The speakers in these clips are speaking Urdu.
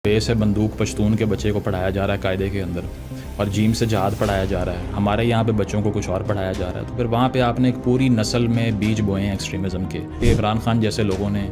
بیس ہے بندوق پشتون کے بچے کو پڑھایا جا رہا ہے قاعدے کے اندر، اور جیم سے جہاد پڑھایا جا رہا ہے. ہمارے یہاں پہ بچوں کو کچھ اور پڑھایا جا رہا ہے. تو پھر وہاں پہ آپ نے ایک پوری نسل میں بیج بوئے ہیں ایکسٹریمزم کے. عمران خان جیسے لوگوں نے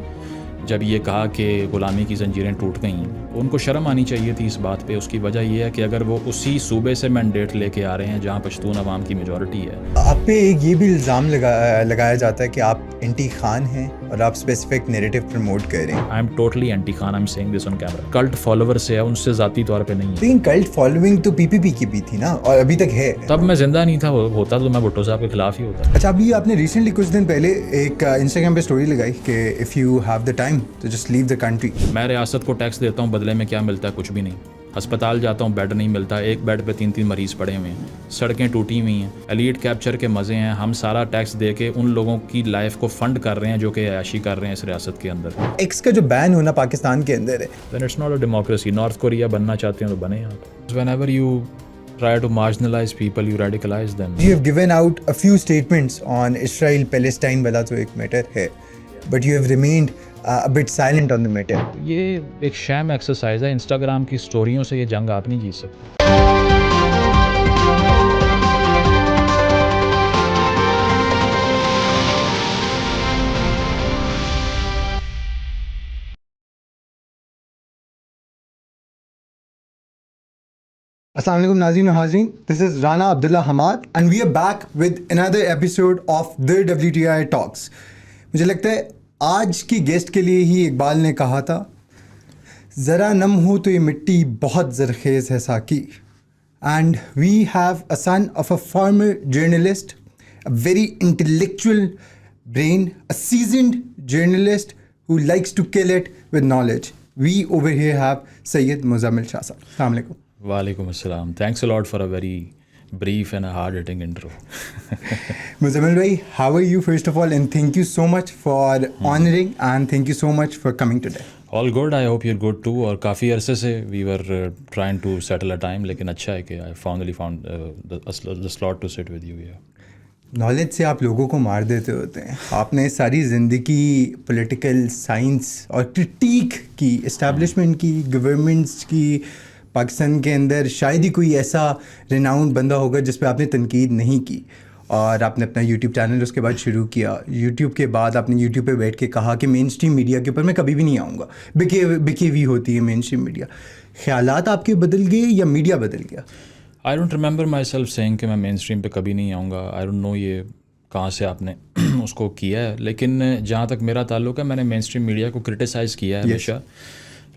جب یہ کہا کہ غلامی کی زنجیریں ٹوٹ گئیں، ان کو شرم آنی چاہیے تھی اس بات پہ. اس کی وجہ یہ ہے کہ اگر وہ اسی صوبے سے مینڈیٹ لے کے آ رہے ہیں جہاں پشتون عوام کی میجورٹی ہے. آپ پہ ایک یہ بھی الزام لگایا جاتا ہے کہ آپ اینٹی خان ہیں اور آپ اسپیسیفک نیریٹو پروموٹ کر رہے ہیں. I am totally anti Khan. I am seeing this on camera. Cult follower سے ہے، ان سے ذاتی طور پہ نہیں ہے. لیکن کلٹ فالوئنگ تو پی پی پی کی بھی تھی نا، اور ابھی تک ہے. تب میں زندہ نہیں تھا، ہوتا تو میں بھٹو صاحب کے خلاف ہی ہوتا. اچھا، ابھی آپ نے ریسنٹلی کچھ دن پہلے ایک انسٹاگرام پہ اسٹوری لگائی کہ if you have the time to just leave the country. میں ریاست کو ٹیکس دیتا ہوں، بدلے میں کیا ملتا ہے؟ کچھ بھی نہیں. ہسپتال جاتا ہوں، بیڈ نہیں ملتا. ایک بیڈ پہ 3 مریض پڑے ہوئے ہیں. سڑکیں ٹوٹی ہوئی ہیں. ایلیٹ کیپچر کے مزے ہیں. ہم سارا ٹیکس دے کے ان لوگوں کی لائف کو فنڈ کر رہے ہیں جو کہ عیاشی کر رہے ہیں اس ریاست کے اندر. ایکس کا جو بین ہونا پاکستان کے اندر ہے، دین it's not a democracy. North Korea بننا چاہتے ہیں تو بنے آپ. Whenever you try to marginalize people, you radicalize them. You have given out a few statements on Israel-Palestine والا تو ایک میٹر ہے, but you have remained a bit silent on the matter. یہ ایک شیم ایکسرسائز ہے. انسٹاگرام کی سٹوریوں سے یہ جنگ آپ نہیں جیت سکتے. السلام علیکم ناظرین و حاضرین, this is Rana Abdullah Hammad and we are back with another episode of the WTI Talks. مجھے لگتا ہے آج کی گیسٹ کے لیے ہی اقبال نے کہا تھا, ذرا نم ہو تو یہ مٹی بہت زرخیز ہے ساقی. And we have a son of a former journalist, a very intellectual brain, a seasoned journalist who likes to kill it with knowledge. We over here have Sayyid Muzammil Shah sahab. Assalamu alaikum. وعلیکم السلام. Thanks a lot for a very brief and a hard hitting intro. Muzammil bhai, how are you first of all, and thank you so much for honoring and thank you so much for coming today. All good. I hope you're good too. اور کافی عرصے سے we were trying to settle a time, لیکن اچھا ہے کہ I finally found the slot to sit with you. Knowledge سے آپ لوگوں کو مار دیتے ہوتے ہیں. آپ نے ساری زندگی پولیٹیکل سائنس اور کرٹیک کی, اسٹیبلشمنٹ کی, گورنمنٹس کی. پاکستان کے اندر شاید ہی کوئی ایسا ریناؤنڈ بندہ ہوگا جس پہ آپ نے تنقید نہیں کی, اور آپ نے اپنا یوٹیوب چینل اس کے بعد شروع کیا. یوٹیوب کے بعد آپ نے یوٹیوب پہ بیٹھ کے کہا کہ مین اسٹریم میڈیا کے اوپر میں کبھی بھی نہیں آؤں گا, بکے ہوئی ہوتی ہے مین اسٹریم میڈیا. خیالات آپ کے بدل گئے یا میڈیا بدل گیا؟ I don't remember myself saying کہ میں مین اسٹریم پہ کبھی نہیں آؤں گا. I don't know یہ کہاں سے آپ نے اس کو کیا ہے, لیکن جہاں تک میرا تعلق ہے میں نے مین اسٹریم میڈیا کو کرٹیسائز کیا ہے ہمیشہ.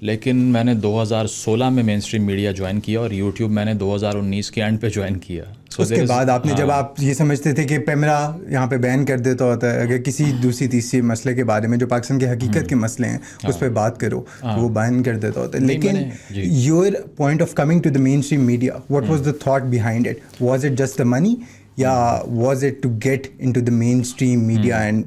لیکن میں نے 2016 میں مین اسٹریم میڈیا جوائن کیا, اور یوٹیوب میں نے 2019 کے اینڈ پہ جوائن کیا. اس کے بعد آپ نے جب آپ یہ سمجھتے تھے کہ پیمرا یہاں پہ بین کر دیتا ہوتا ہے, اگر کسی دوسری تیسری مسئلے کے بارے میں جو پاکستان کے حقیقت کے مسئلے ہیں اس پہ بات کرو, وہ بین کر دیتا ہوتا ہے. لیکن your point of coming to the mainstream media, what was the thought behind it? Was it just the money, یا was it to get into the mainstream media and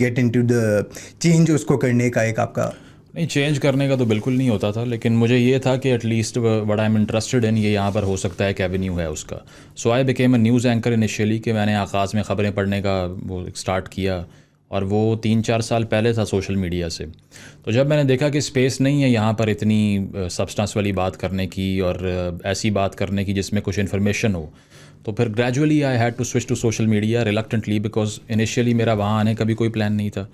get into the change اس کو کرنے کا ایک آپ کا؟ نہیں, چینج کرنے کا تو بالکل نہیں ہوتا تھا, لیکن مجھے یہ تھا کہ at least what I am interested in, یہ یہاں پر ہو سکتا ہے ایک ایونیو ہے اس کا. So I became a news anchor initially, کہ میں نے آغاز میں خبریں پڑھنے کا وہ اسٹارٹ کیا, اور وہ 3-4 سال پہلے تھا سوشل میڈیا سے. تو جب میں نے دیکھا کہ اسپیس نہیں ہے یہاں پر اتنی سبسٹانس والی بات کرنے کی اور ایسی بات کرنے کی جس میں کچھ انفارمیشن ہو, تو پھر gradually I had to switch to social media reluctantly, because initially میرا وہاں آنے کا بھی کوئی پلان نہیں تھا,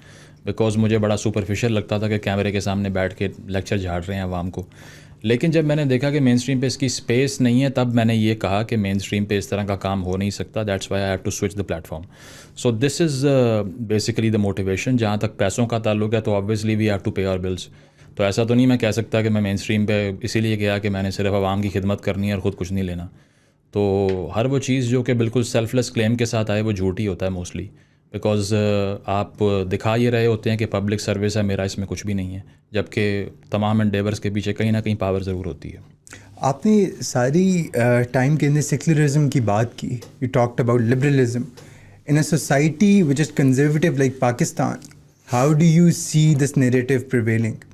بیکاز مجھے بڑا سپرفیشل لگتا تھا کہ کیمرے کے سامنے بیٹھ کے لیکچر جھاڑ رہے ہیں عوام کو. لیکن جب میں نے دیکھا کہ مین اسٹریم پہ اس کی اسپیس نہیں ہے, تب میں نے یہ کہا کہ مین اسٹریم پہ اس طرح کا کام ہو نہیں سکتا. That's why I have to switch the platform. So this is basically the motivation. جہاں تک پیسوں کا تعلق ہے تو obviously we have to pay our bills. تو ایسا تو نہیں میں کہہ سکتا کہ میں مین اسٹریم پہ اسی لیے گیا کہ میں نے صرف عوام کی خدمت کرنی ہے اور خود کچھ نہیں لینا. تو ہر وہ چیز جو کہ بالکل سیلف لیس کلیم کے ساتھ آئے وہ جھوٹ ہی ہوتا ہے موسٹلی, بیکاز آپ دکھا یہ رہے ہوتے ہیں کہ پبلک سروس ہے میرا, اس میں کچھ بھی نہیں ہے, جبکہ تمام انڈیورس کے پیچھے کہیں نہ کہیں پاور ضرور ہوتی ہے. آپ نے ساری ٹائم کے اندر سیکولرزم کی بات کی. You talked about liberalism in a society which is conservative like Pakistan. How do you see this narrative prevailing?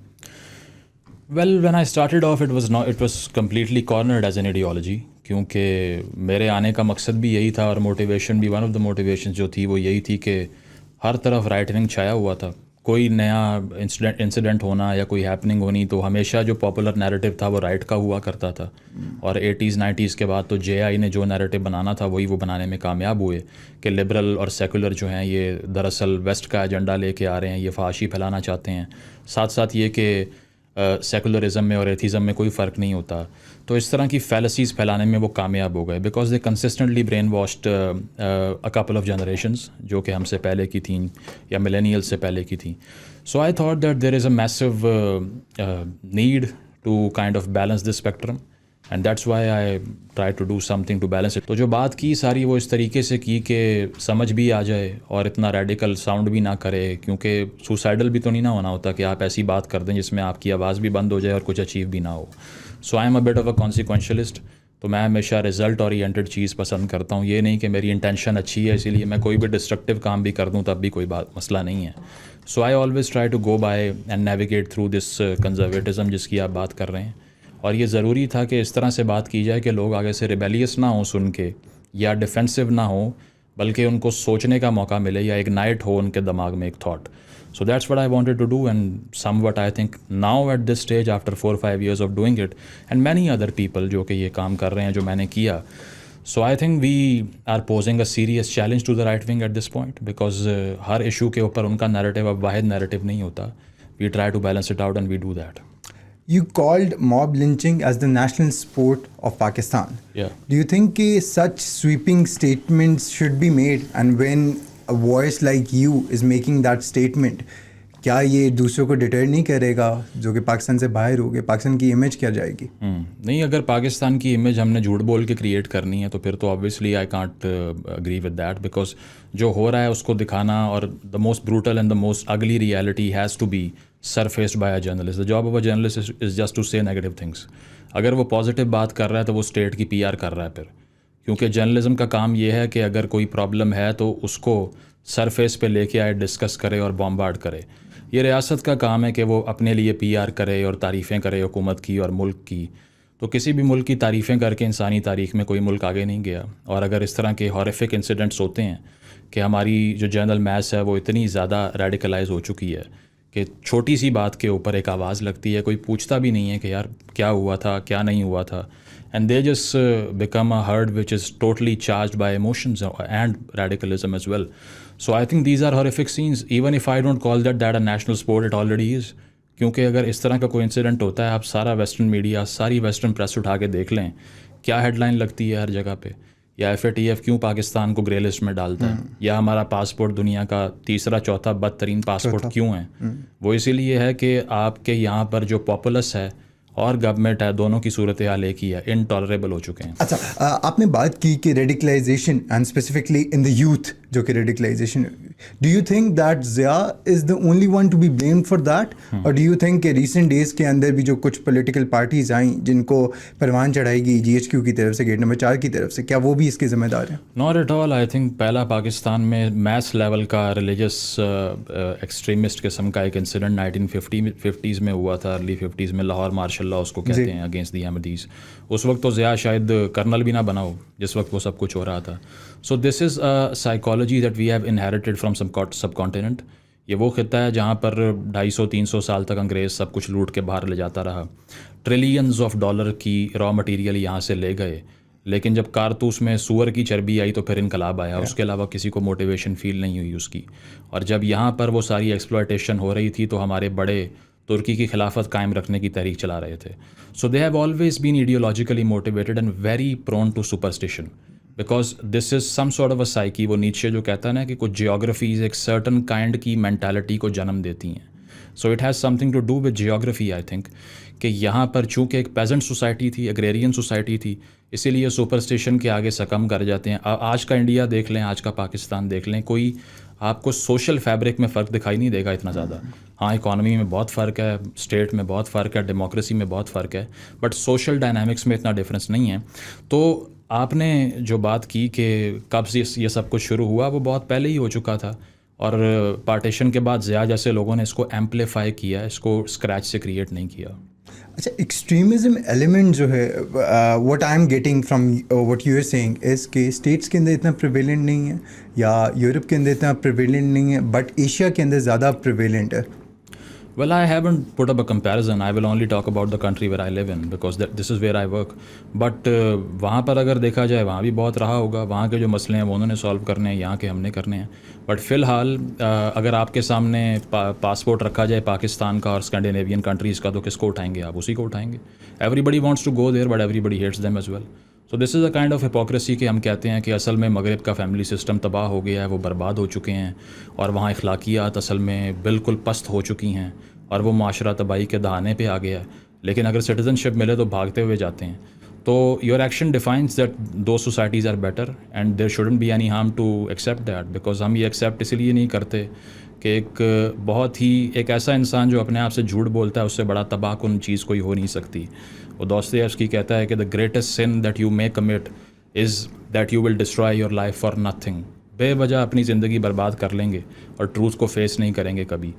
Well when I started off it was completely cornered as an ideology, کیونکہ میرے آنے کا مقصد بھی یہی تھا, اور موٹیویشن بھی ون آف دا موٹیویشن جو تھی وہ یہی تھی کہ ہر طرف رائٹ ونگ چھایا ہوا تھا. کوئی نیا انسیڈنٹ ہونا یا کوئی ہیپننگ ہونی تو ہمیشہ جو پاپولر نیریٹو تھا وہ رائٹ کا ہوا کرتا تھا، اور 80s 90s کے بعد تو جے آئی نے جو نیریٹو بنانا تھا وہی وہ بنانے میں کامیاب ہوئے کہ لبرل اور سیکولر جو ہیں یہ دراصل ویسٹ کا ایجنڈا لے کے آ رہے ہیں، یہ فحاشی پھیلانا چاہتے ہیں، ساتھ ساتھ یہ کہ سیکولرزم میں اور ایتھیزم میں کوئی فرق نہیں ہوتا. تو اس طرح کی فیلسیز پھیلانے میں وہ کامیاب ہو گئے because they consistently brain washed a couple of generations جو کہ ہم سے پہلے کی تھیں یا ملینیل سے پہلے کی تھیں. So I thought that there is a massive need to kind of balance this spectrum and that's why I try to do something to balance it. تو جو بات کی ساری وہ اس طریقے سے کی کہ سمجھ بھی آ جائے اور اتنا ریڈیکل ساؤنڈ بھی نہ کرے، کیونکہ سوسائڈل بھی تو نہیں نہ ہونا ہوتا کہ آپ ایسی بات کر دیں جس میں آپ کی آواز بھی بند ہو جائے اور کچھ اچیو بھی نہ ہو. So I am a bit of a consequentialist. تو میں ہمیشہ رزلٹ اورینٹڈ چیز پسند کرتا ہوں، یہ نہیں کہ میری انٹینشن اچھی ہے اسی لیے میں کوئی بھی ڈسٹرکٹیو کام بھی کر دوں تب بھی کوئی مسئلہ نہیں ہے. So I always try to go by and navigate through this conservatism جس کی آپ بات کر رہے ہیں. اور یہ ضروری تھا کہ اس طرح سے بات کی جائے کہ لوگ آگے سے ریبیلیس نہ ہوں سن کے یا ڈیفینسو نہ ہوں، بلکہ ان کو سوچنے کا موقع ملے یا اگنائٹ ہو ان کے دماغ میں ایک thought. So that's what I wanted to do, and somewhat I think now at this stage after 4 or 5 years of doing it and many other people جو کہ یہ کام کر رہے ہیں جو میں نے کیا. So I think we are posing a serious challenge to the right wing at this point because Hare issue کے اوپر ان کا نیریٹو اب واحد نیریٹو نہیں ہوتا. We try to balance it out and we do that. You called mob lynching as the national sport of Pakistan. Yeah. Do you think such sweeping statements should be made, and when a voice like you is making that statement, کیا یہ دوسروں کو ڈیٹر نہیں کرے گا جو کہ پاکستان سے باہر ہو گئے؟ پاکستان کی امیج کیا جائے گی؟ نہیں، اگر پاکستان کی امیج ہم نے جھوٹ بول کے کریٹ کرنی ہے تو پھر تو obviously I can't agree with that because جو ہو رہا ہے اس کو دکھانا، اور the most brutal and the most ugly reality has to be surfaced by a journalist. The job of a journalist is just to say negative things. اگر وہ پازیٹیو بات کر رہا ہے تو وہ اسٹیٹ کی پی آر کر رہا ہے پھر، کیونکہ جرنلزم کا کام یہ ہے کہ اگر کوئی پرابلم ہے تو اس کو سرفیس پہ لے کے آئے، ڈسکس کرے اور بامبارڈ کرے. یہ ریاست کا کام ہے کہ وہ اپنے لیے پی آر کرے اور تعریفیں کرے حکومت کی اور ملک کی. تو کسی بھی ملک کی تعریفیں کر کے انسانی تاریخ میں کوئی ملک آگے نہیں گیا. اور اگر اس طرح کے ہارفک انسیڈنٹس ہوتے ہیں کہ ہماری جو جنرل میس ہے وہ اتنی زیادہ ریڈیکلائز ہو چکی ہے کہ چھوٹی سی بات کے اوپر ایک آواز لگتی ہے، کوئی پوچھتا بھی نہیں ہے کہ یار کیا ہوا تھا کیا نہیں ہوا تھا، and they just became a herd which is totally charged by emotions and radicalism as well. So I think these are horrific scenes even if I don't call that a national sport, it already is. کیونکہ اگر اس طرح کا کوئی انسیڈنٹ ہوتا ہے، آپ سارا ویسٹرن میڈیا، ساری ویسٹرن پریس اٹھا کے دیکھ لیں، کیا ہیڈ لائن لگتی ہے ہر جگہ پہ. یا ایف اے ٹی ایف کیوں پاکستان کو گرے لسٹ میں ڈالتا ہے، یا ہمارا پاسپورٹ دنیا کا تیسرا چوتھا بدترین پاسپورٹ کیوں ہے. وہ اسی لیے ہے کہ آپ کے یہاں پر جو پاپولس ہے اور گورنمنٹ ہے، دونوں کی صورتحال ایک ہی ہے، انٹالریبل ہو چکے ہیں. اچھا، آپ نے بات کی کہ radicalization and specifically in the youth جو کہ radicalization, do you think that Zia is the only one to be blamed for that, اور ڈو یو تھنک کہ ریسنٹ ڈیز کے اندر بھی جو کچھ پولیٹیکل پارٹیز آئیں جن کو پروان چڑھائی گئی جی ایچ کیو کی طرف سے، گیٹ نمبر 4 کی طرف سے، کیا وہ بھی اس کے ذمہ دار ہیں؟ Not at all. I think پہلا پاکستان میں میس لیول کا ریلیجس ایکسٹریمسٹ قسم کا ایک انسیڈنٹ 1950s میں ہوا تھا، ارلی 50s میں، لاہور مارشل لا اس کو کہتے ہیں، اگینسٹ دی احمدیز. اس وقت تو ضیاء شاید کرنل بھی نہ بنا ہو جس وقت وہ سب کچھ ہو رہا تھا. So this is a psychology that we have inherited from subcontinent. یہ وہ خطہ ہے جہاں پر 250-300 سال تک انگریز سب کچھ لوٹ کے باہر لے جاتا رہا، ٹریلینز آف ڈالر کی را مٹیریل یہاں سے لے گئے، لیکن جب کارتوس میں سور کی چربی آئی تو پھر انقلاب آیا. اس کے علاوہ کسی کو موٹیویشن فیل نہیں ہوئی اس کی. اور جب یہاں پر وہ ساری ایکسپلائٹیشن ہو رہی تھی تو ہمارے بڑے ترکی کی خلافت قائم رکھنے کی تحریک چلا رہے تھے. So they have always been ideologically motivated and very prone to superstition because this is some sort of a psyche. وہ نیچے جو کہتا ہے نا کہ کچھ جیوگرافیز ایک سرٹن کائنڈ کی مینٹالٹی کو جنم دیتی ہیں. So it has something to do with geography. I think کہ یہاں پر چونکہ ایک پیزنٹ سوسائٹی تھی، اگریرین سوسائٹی تھی، اسی لیے سپرسٹیشن کے آگے سکم کر جاتے ہیں. آج کا انڈیا دیکھ لیں، آج کا پاکستان دیکھ لیں، کوئی آپ کو سوشل فیبرک میں فرق دکھائی نہیں دے گا اتنا زیادہ. ہاں، اکانومی میں بہت فرق ہے، اسٹیٹ میں بہت فرق ہے، ڈیموکریسی میں بہت فرق ہے، بٹ سوشل ڈائنامکس میں اتنا ڈفرینس نہیں ہے. تو آپ نے جو بات کی کہ کب سے یہ سب کچھ شروع ہوا، وہ بہت پہلے ہی ہو چکا تھا. اور پارٹیشن کے بعد ضیاء جیسے لوگوں نے اس کو ایمپلیفائی کیا، اس کو اسکریچ سے کریٹ نہیں کیا. اچھا ایکسٹریمزم ایلیمنٹ جو ہے what I am getting from what you are seeing is کہ اسٹیٹس کے اندر اتنا پریویلنٹ نہیں ہے یا یورپ کے اندر اتنا پریویلنٹ نہیں ہے بٹ ایشیا کے اندر زیادہ پریویلنٹ ہے. Well, I haven't put up a comparison. I will only talk about the country where I live in because this is where I work. But وہاں پر اگر دیکھا جائے وہاں بھی بہت رہا ہوگا. وہاں کے جو مسئلے ہیں وہ انہوں نے سالو کرنے ہیں, یہاں کے ہم نے کرنے ہیں. بٹ فی الحال اگر آپ کے سامنے پاسپورٹ رکھا جائے پاکستان کا اور اسکینڈینیوین کنٹریز کا, تو کس کو اٹھائیں گے آپ؟ اسی کو اٹھائیں گے. Everybody wants to go there but everybody hates them as well. So this is a kind of hypocrisy کہ ہم کہتے ہیں کہ اصل میں مغرب کا فیملی سسٹم تباہ ہو گیا ہے, وہ برباد ہو چکے ہیں, اور وہاں اخلاقیات اصل میں بالکل پست ہو چکی ہیں, اور وہ معاشرہ تباہی کے دہانے پہ آ گیا ہے. لیکن اگر سٹیزن شپ ملے تو بھاگتے ہوئے جاتے ہیں. تو your action defines that two societies are better and there shouldn't be any harm to accept that, because ہم یہ ایکسیپٹ اسی لیے نہیں کرتے کہ ایک بہت ہی ایک ایسا انسان جو اپنے آپ سے جھوٹ بولتا ہے اس سے بڑا تباہ کن چیز کوئی ہو نہیں سکتی. وہ دوستویفسکی کہتا ہے کہ the greatest sin that you may commit is that you will destroy your life for nothing. بے وجہ اپنی زندگی برباد کر لیں گے اور ٹروتھ کو فیس نہیں کریں گے کبھی.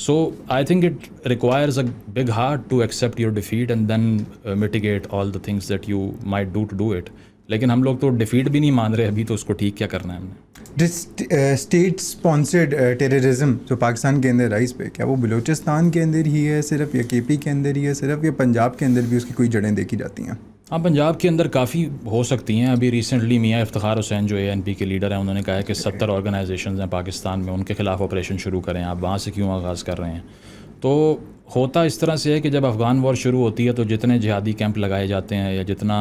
So I think it requires a big heart to accept your defeat and then mitigate all the things that you might do it. لیکن ہم لوگ تو ڈیفیٹ بھی نہیں مان رہے ابھی, تو اس کو ٹھیک کیا کرنا ہے ہم نے. اسٹیٹ اسپانسرڈ ٹیررزم جو پاکستان کے اندر رائز پہ, کیا وہ بلوچستان کے اندر ہی ہے صرف, یا کے پی کے اندر ہی ہے صرف, یا پنجاب کے اندر بھی اس کی کوئی جڑیں دیکھی جاتی ہیں؟ ہاں, پنجاب کے اندر کافی ہو سکتی ہیں. ابھی ریسنٹلی میاں افتخار حسین جو اے این پی کے لیڈر ہیں, انہوں نے کہا ہے کہ 70 آرگنائزیشنز ہیں پاکستان میں, ان کے خلاف آپریشن شروع کریں. آپ وہاں سے کیوں آغاز کر رہے ہیں؟ تو ہوتا اس طرح سے ہے کہ جب افغان وار شروع ہوتی ہے تو جتنے جہادی کیمپ لگائے جاتے ہیں یا جتنا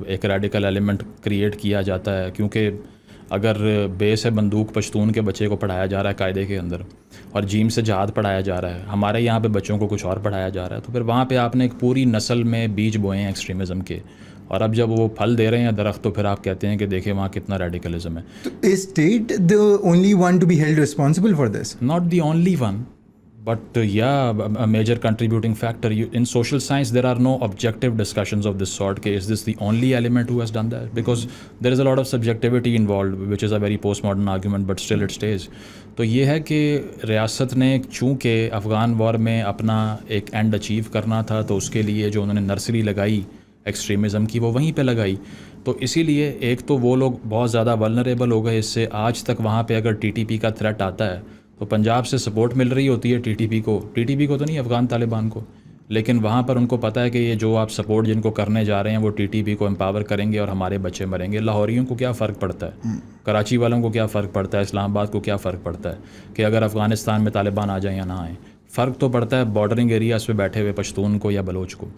ایک ریڈیکل ایلیمنٹ کریٹ کیا جاتا ہے, کیونکہ اگر بیس ہے بندوق پشتون کے بچے کو پڑھایا جا رہا ہے قاعدے کے اندر, اور جیم سے جہاد پڑھایا جا رہا ہے, ہمارے یہاں پہ بچوں کو کچھ اور پڑھایا جا رہا ہے, تو پھر وہاں پہ آپ نے ایک پوری نسل میں بیج بوئے ہیں ایکسٹریمزم کے, اور اب جب وہ پھل دے رہے ہیں درخت, تو پھر آپ کہتے ہیں کہ دیکھیں وہاں کتنا ریڈیکلزم ہے. تو state the only one to be held responsible for this? Not the only one, but yeah, a major contributing factor. In social science, there are no objective discussions of this sort. Is this the only element who has done that? Because there is a lot of subjectivity involved, which is a very postmodern argument, but still it stays. تو یہ ہے کہ ریاست نے چونکہ افغان وار میں اپنا ایک اینڈ اچیو کرنا تھا, تو اس کے لیے جو انہوں نے نرسری لگائی ایکسٹریمزم کی, وہ وہیں پہ لگائی. تو اسی لیے ایک تو وہ لوگ بہت زیادہ ولنریبل ہو گئے اس سے. آج تک وہاں پہ اگر ٹی ٹی پی کا تھریٹ آتا ہے تو پنجاب سے سپورٹ مل رہی ہوتی ہے ٹی ٹی پی کو تو نہیں, افغان طالبان کو. لیکن وہاں پر ان کو پتہ ہے کہ یہ جو آپ سپورٹ جن کو کرنے جا رہے ہیں وہ ٹی ٹی پی کو امپاور کریں گے اور ہمارے بچے مریں گے. لاہوریوں کو کیا فرق پڑتا ہے, کراچی والوں کو کیا فرق پڑتا ہے, اسلام آباد کو کیا فرق پڑتا ہے کہ اگر افغانستان میں طالبان آ جائیں یا نہ آئیں؟ فرق تو پڑتا ہے بارڈرنگ ایریاز پہ بیٹھے ہوئے پشتون کو یا بلوچ کو.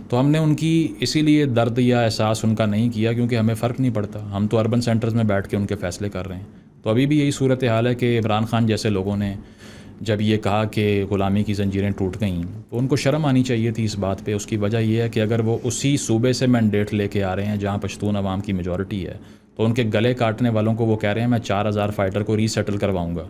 تو ہم نے ان کی اسی لیے درد یا احساس ان کا نہیں کیا, کیونکہ ہمیں فرق نہیں پڑتا. ہم تو اربن سینٹرز میں بیٹھ کے ان کے فیصلے کر رہے ہیں. تو ابھی بھی یہی صورت حال ہے کہ عمران خان جیسے لوگوں نے جب یہ کہا کہ غلامی کی زنجیریں ٹوٹ گئیں, تو ان کو شرم آنی چاہیے تھی اس بات پہ. اس کی وجہ یہ ہے کہ اگر وہ اسی صوبے سے مینڈیٹ لے کے آ رہے ہیں جہاں پشتون عوام کی میجورٹی ہے, تو ان کے گلے کاٹنے والوں کو وہ کہہ رہے ہیں میں 4000 فائٹر کو ری سیٹل کرواؤں گا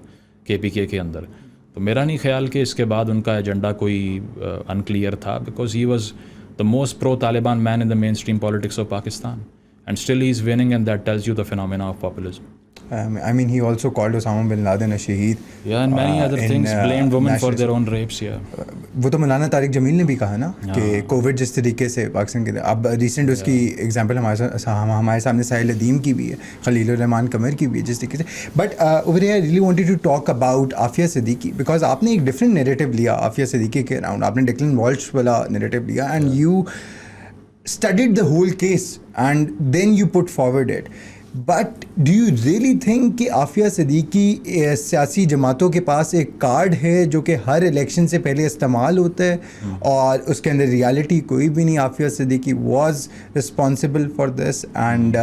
کے پی کے اندر. تو میرا نہیں خیال کہ اس کے بعد ان کا ایجنڈا کوئی انکلیئر تھا, because he was the most pro Taliban man in the mainstream politics of Pakistan, and still he is winning, and that tells you the phenomena of populism. I mean, he also called Osama bin Laden a shaheed. Yeah, and many other things, blamed women for their own rapes. Yeah. وہ تو مولانا طارق جمیل نے بھی کہا نا کہ کووڈ جس طریقے سے پاکستان کے, اب ریسنٹ اس کی ایگزامپل ہمارے سامنے ساحل ادیم کی بھی ہے, خلیل الرحمان قمر کی بھی ہے, جس طریقے سے. But over here I really wanted to talk about Aafia Siddiqui, because آپ نے ایک ڈفرینٹ نیریٹو لیا عافیہ صدیقی کے اراؤنڈ. آپ نے ڈیکلن والش والا نیریٹو لیا, and you studied the whole case and then you put forward it. But do you really think کہ عافیہ صدیقی سیاسی جماعتوں کے پاس ایک کارڈ ہے جو کہ ہر الیکشن سے پہلے استعمال ہوتا ہے, اور اس کے اندر ریالٹی کوئی بھی نہیں؟ Aafia Siddiqui was responsible for this, and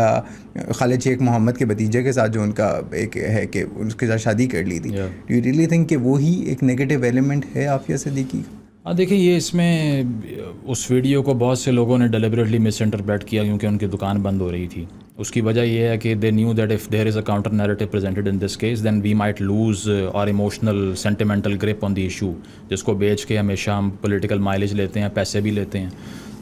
Khalid Sheikh Mohammad کے بھتیجے کے ساتھ جو ان کا ایک ہے کہ اس کے ساتھ شادی کر لی تھی. ڈو یو ریئلی تھنک کہ وہی ایک نگیٹو ایلیمنٹ ہے عافیہ صدیقی؟ ہاں دیکھیں, یہ اس میں اس ویڈیو کو بہت سے لوگوں نے ڈیلیبریٹلی مس انٹرپریٹ کیا, کیونکہ ان کی دکان بند ہو رہی تھی. اس کی وجہ یہ ہے کہ they knew that if there is a counter narrative presented in this case then we might lose our emotional sentimental grip on the issue, جس کو بیچ کے ہمیشہ ہم پولیٹیکل مائلیج لیتے ہیں, پیسے بھی لیتے ہیں.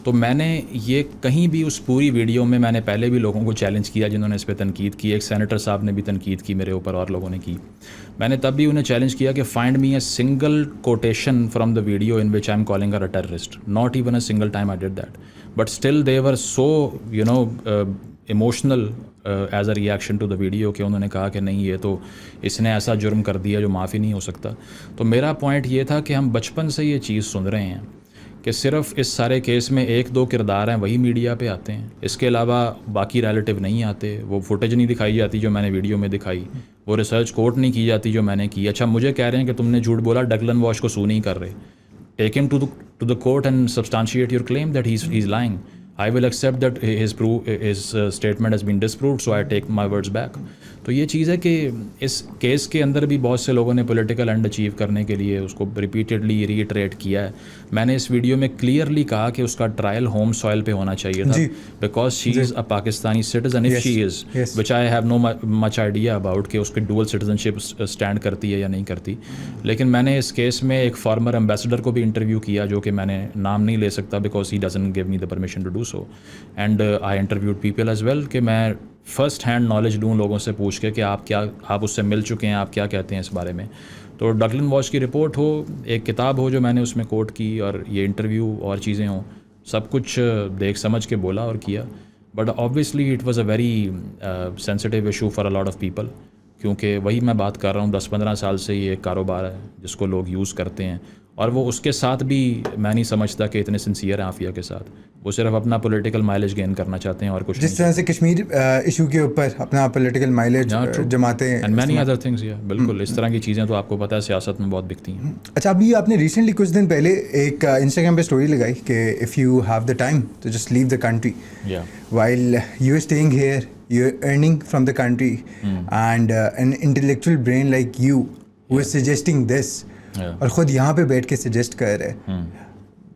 تو میں نے یہ کہیں بھی اس پوری ویڈیو میں نے پہلے بھی لوگوں کو چیلنج کیا جنہوں نے اس پہ تنقید کی. ایک سینیٹر صاحب نے بھی تنقید کی میرے اوپر اور لوگوں نے کی. میں نے تب بھی انہیں چیلنج کیا کہ find me a single quotation from the video in which I am calling her a terrorist. Not even a single time I did that, but still they were so emotional as a reaction to the video کہ انہوں نے کہا کہ نہیں یہ تو اس نے ایسا جرم کر دیا جو معافی نہیں ہو سکتا. تو میرا پوائنٹ یہ تھا کہ ہم بچپن سے یہ چیز سن رہے ہیں کہ صرف اس سارے کیس میں 1-2 کردار ہیں وہی میڈیا پہ آتے ہیں, اس کے علاوہ باقی ریلیٹیو نہیں آتے, وہ فوٹیج نہیں دکھائی جاتی جو میں نے ویڈیو میں دکھائی, وہ ریسرچ کوٹ نہیں کی جاتی جو میں نے کی. اچھا مجھے کہہ رہے ہیں کہ تم نے جھوٹ بولا, ڈگلن واش کو سو نہیں کر رہے. Take him to the court and substantiate your claim that he is lying. I will accept that his statement has been disproved, so I take my words back. تو یہ چیز ہے کہ اس کیس کے اندر بھی بہت سے لوگوں نے پولیٹیکل اینڈ اچیو کرنے کے لیے اس کو ریپیٹیڈلی ریٹریٹ کیا ہے. میں نے اس ویڈیو میں کلیئرلی کہا کہ اس کا ٹرائل ہوم سوائل پہ ہونا چاہیے تھا, because she is a Pakistani citizen if she is, which I have no much idea about کہ اس کی ڈوئل سٹیزن شپ اسٹینڈ کرتی ہے یا نہیں کرتی. لیکن میں نے اس کیس میں ایک فارمر ایمبیسڈر کو بھی انٹرویو کیا جو کہ میں نے نام نہیں لے سکتا because he doesn't give me the permission to do so, and I interviewed people as well کہ میں فرسٹ ہینڈ نالج لوں لوگوں سے پوچھ کے کہ آپ اس سے مل چکے ہیں, آپ کیا کہتے ہیں اس بارے میں. تو ڈگلن واش کی رپورٹ ہو, ایک کتاب ہو جو میں نے اس میں کوٹ کی, اور یہ انٹرویو اور چیزیں ہوں, سب کچھ دیکھ سمجھ کے بولا اور کیا. But obviously it was a very sensitive issue for a lot of people, کیونکہ وہی میں بات کر رہا ہوں 10-15 سال سے یہ ایک کاروبار ہے جس کو لوگ یوز کرتے ہیں, اور وہ اس کے ساتھ بھی میں نہیں سمجھتا کہ اتنے سنسیئر ہیں عافیہ کے ساتھ. وہ صرف اپنا پولیٹیکل مائلیج گین کرنا چاہتے ہیں اور کچھ جس طرح سے کشمیر ایشو کے اوپر اپنا پولیٹیکل مائلیج جماتے ہیں, اینڈ مینی ادر تھنگس. بالکل اس طرح کی چیزیں تو آپ کو پتہ ہے سیاست میں بہت بکتی ہیں. اچھا ابھی آپ نے ریسنٹلی کچھ دن پہلے ایک انسٹاگرام پہ اسٹوری لگائی کہ if you have the time to just leave the country while you are staying here, you are earning from the country, and an intellectual brain like you who is suggesting this, اور خود یہاں پہ بیٹھ کے سجیسٹ کر رہے.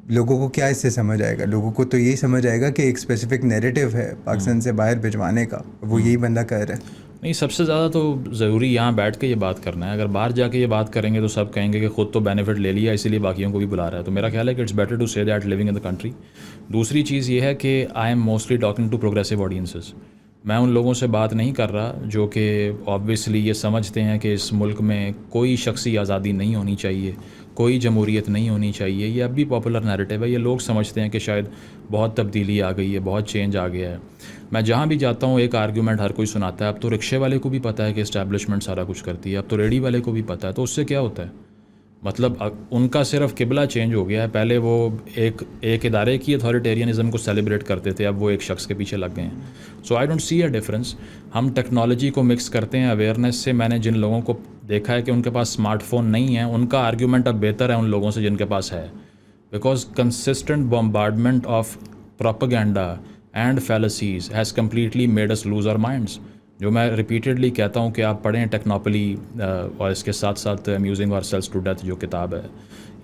لوگوں کو کیا اس سے سمجھ آئے گا؟ لوگوں کو تو یہی سمجھ آئے گا کہ ایک اسپیسیفک نیریٹو ہے پاکستان سے باہر بھجوانے کا, وہ یہی بندہ کر رہا ہے. نہیں, سب سے زیادہ تو ضروری یہاں بیٹھ کے یہ بات کرنا ہے. اگر باہر جا کے یہ بات کریں گے تو سب کہیں گے کہ خود تو بینیفٹ لے لیا اسی لیے باقیوں کو بھی بلا رہا ہے. تو میرا خیال ہے کہ it's better to say that living in the country. دوسری چیز یہ ہے کہ I am mostly talking to progressive audiences. میں ان لوگوں سے بات نہیں کر رہا جو کہ آبویسلی یہ سمجھتے ہیں کہ اس ملک میں کوئی شخصی آزادی نہیں ہونی چاہیے, کوئی جمہوریت نہیں ہونی چاہیے. یہ اب بھی پاپولر نیریٹو ہے. یہ لوگ سمجھتے ہیں کہ شاید بہت تبدیلی آ گئی ہے, بہت چینج آ گیا ہے. میں جہاں بھی جاتا ہوں ایک آرگیومنٹ ہر کوئی سناتا ہے. اب تو رکشے والے کو بھی پتہ ہے کہ اسٹیبلشمنٹ سارا کچھ کرتی ہے, اب تو ریڈی والے کو بھی پتہ ہے. تو اس سے کیا ہوتا ہے؟ مطلب ان کا صرف قبلہ چینج ہو گیا ہے. پہلے وہ ایک ادارے کی اتھارٹیرینزم کو سیلیبریٹ کرتے تھے, اب وہ ایک شخص کے پیچھے لگ گئے ہیں. So I don't see a difference. ہم ٹیکنالوجی کو مکس کرتے ہیں اویئرنیس سے. میں نے جن لوگوں کو دیکھا ہے کہ ان کے پاس اسمارٹ فون نہیں ہے, ان کا آرگیومنٹ اب بہتر ہے ان لوگوں سے جن کے پاس ہے, because consistent bombardment of propaganda and fallacies has completely made us lose our minds. جو میں ریپیٹیڈلی کہتا ہوں کہ آپ پڑھیں ٹیکنوپلی اور اس کے ساتھ ساتھ امیوزنگ اور سیلس ٹو ڈیتھ جو کتاب ہے,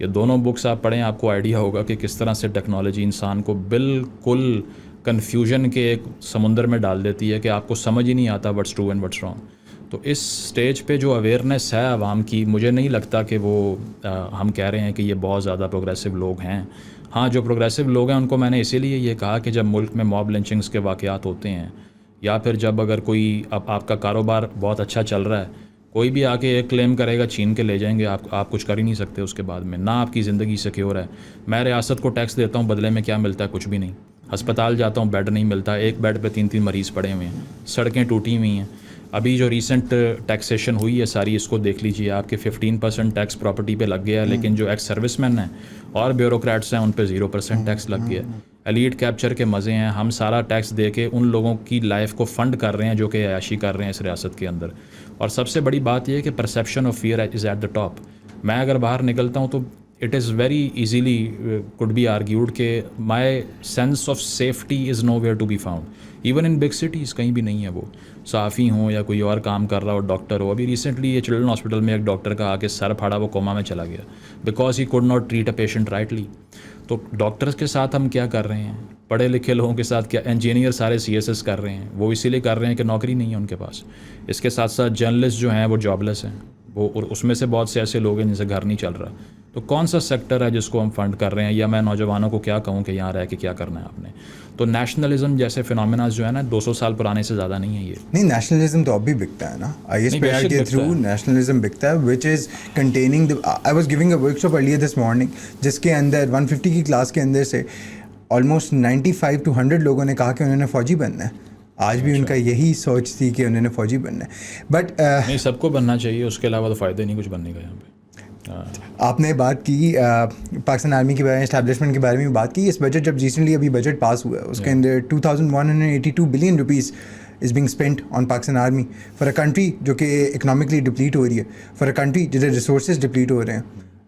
یہ دونوں بکس آپ پڑھیں, آپ کو آئیڈیا ہوگا کہ کس طرح سے ٹیکنالوجی انسان کو بالکل کنفیوژن کے ایک سمندر میں ڈال دیتی ہے کہ آپ کو سمجھ ہی نہیں آتا what's true and what's wrong. تو اس سٹیج پہ جو اویئرنیس ہے عوام کی, مجھے نہیں لگتا کہ وہ ہم کہہ رہے ہیں کہ یہ بہت زیادہ پروگریسو لوگ ہیں. ہاں جو پروگریسو لوگ ہیں ان کو میں نے اسی لیے یہ کہا کہ جب ملک میں موب لنچنگز کے واقعات ہوتے ہیں, یا پھر جب اگر کوئی آپ کا کاروبار بہت اچھا چل رہا ہے, کوئی بھی آ کے ایک کلیم کرے گا چھین کے لے جائیں گے, آپ کچھ کر ہی نہیں سکتے اس کے بعد میں. نہ آپ کی زندگی سیکیور ہے. میں ریاست کو ٹیکس دیتا ہوں, بدلے میں کیا ملتا ہے؟ کچھ بھی نہیں. ہسپتال جاتا ہوں, بیڈ نہیں ملتا, ایک بیڈ پہ 3 مریض پڑے ہوئے ہیں, سڑکیں ٹوٹی ہوئی ہیں. ابھی جو ریسنٹ ٹیکسیشن ہوئی ہے ساری, اس کو دیکھ لیجیے, آپ کے 15% ٹیکس پراپرٹی پہ لگ گیا ہے, لیکن جو ایکس سروس مین ہیں اور بیوروکریٹس ہیں ان پہ 0% ٹیکس لگ گیا. ایلیٹ کیپچر کے مزے ہیں. ہم سارا ٹیکس دے کے ان لوگوں کی لائف کو فنڈ کر رہے ہیں جو کہ عیاشی کر رہے ہیں اس ریاست کے اندر. اور سب سے بڑی بات یہ ہے کہ perception of fear is at the top. میں اگر باہر نکلتا ہوں تو it is very easily could be argued کہ my sense of safety is nowhere to be found. Even in big cities کہیں بھی نہیں ہے. وہ صحافی ہوں یا کوئی اور کام کر رہا ہو, ڈاکٹر ہو. ابھی ریسنٹلی یہ چلڈرن ہاسپٹل میں ایک ڈاکٹر کا آ کے سر پھاڑا, وہ کوما میں چلا گیا because he could not treat a patient rightly. تو ڈاکٹرز کے ساتھ ہم کیا کر رہے ہیں؟ پڑھے لکھے لوگوں کے ساتھ کیا انجینئر سارے CSS کر رہے ہیں. وہ اسی لیے کر رہے ہیں کہ نوکری نہیں ہے ان کے پاس. اس کے ساتھ ساتھ جرنلسٹ جو ہیں وہ جاب لیس ہیں. وہ اس میں سے بہت سے ایسے لوگ ہیں جن سے گھر نہیں چل رہا. تو کون سا سیکٹر ہے جس کو ہم فنڈ کر رہے ہیں, یا میں نوجوانوں کو کیا کہوں کہ یہاں رہ کے کیا کرنا ہے آپ نے. تو نیشنلزم جیسے فنومیناز جو ہے نا 200 سال پرانے سے زیادہ نہیں ہے یہ. نہیں, نیشنلزم تو اب بھی بکتا ہے نا, آئی ایس پی آر کے تھرو نیشنلزم بکتا ہے, which is containing I was giving a workshop earlier this morning جس کے اندر 150 کی کلاس کے اندر سے آلموسٹ 95 to 100 لوگوں نے کہا کہ انہوں نے فوجی بننا ہے. آج بھی ان کا یہی سوچ تھی کہ انہوں نے فوجی بننا ہے. بٹ نہیں, سب کو بننا چاہیے, اس کے علاوہ تو فائدہ نہیں کچھ بننے کا یہاں پہ. آپ نے بات کی پاکستان آرمی کے بارے میں, اسٹیبلشمنٹ کے بارے میں بات کی. اس بجٹ جب ریسنٹلی ابھی بجٹ پاس ہوا ہے اس کے اندر 2182 billion rupees is being spent on Pakistan army for a country جو کہ اکنامکلی ڈپلیٹ ہو رہی ہے, فار اے کنٹری جدھر ریسورسز ڈپلیٹ ہو رہے ہیں,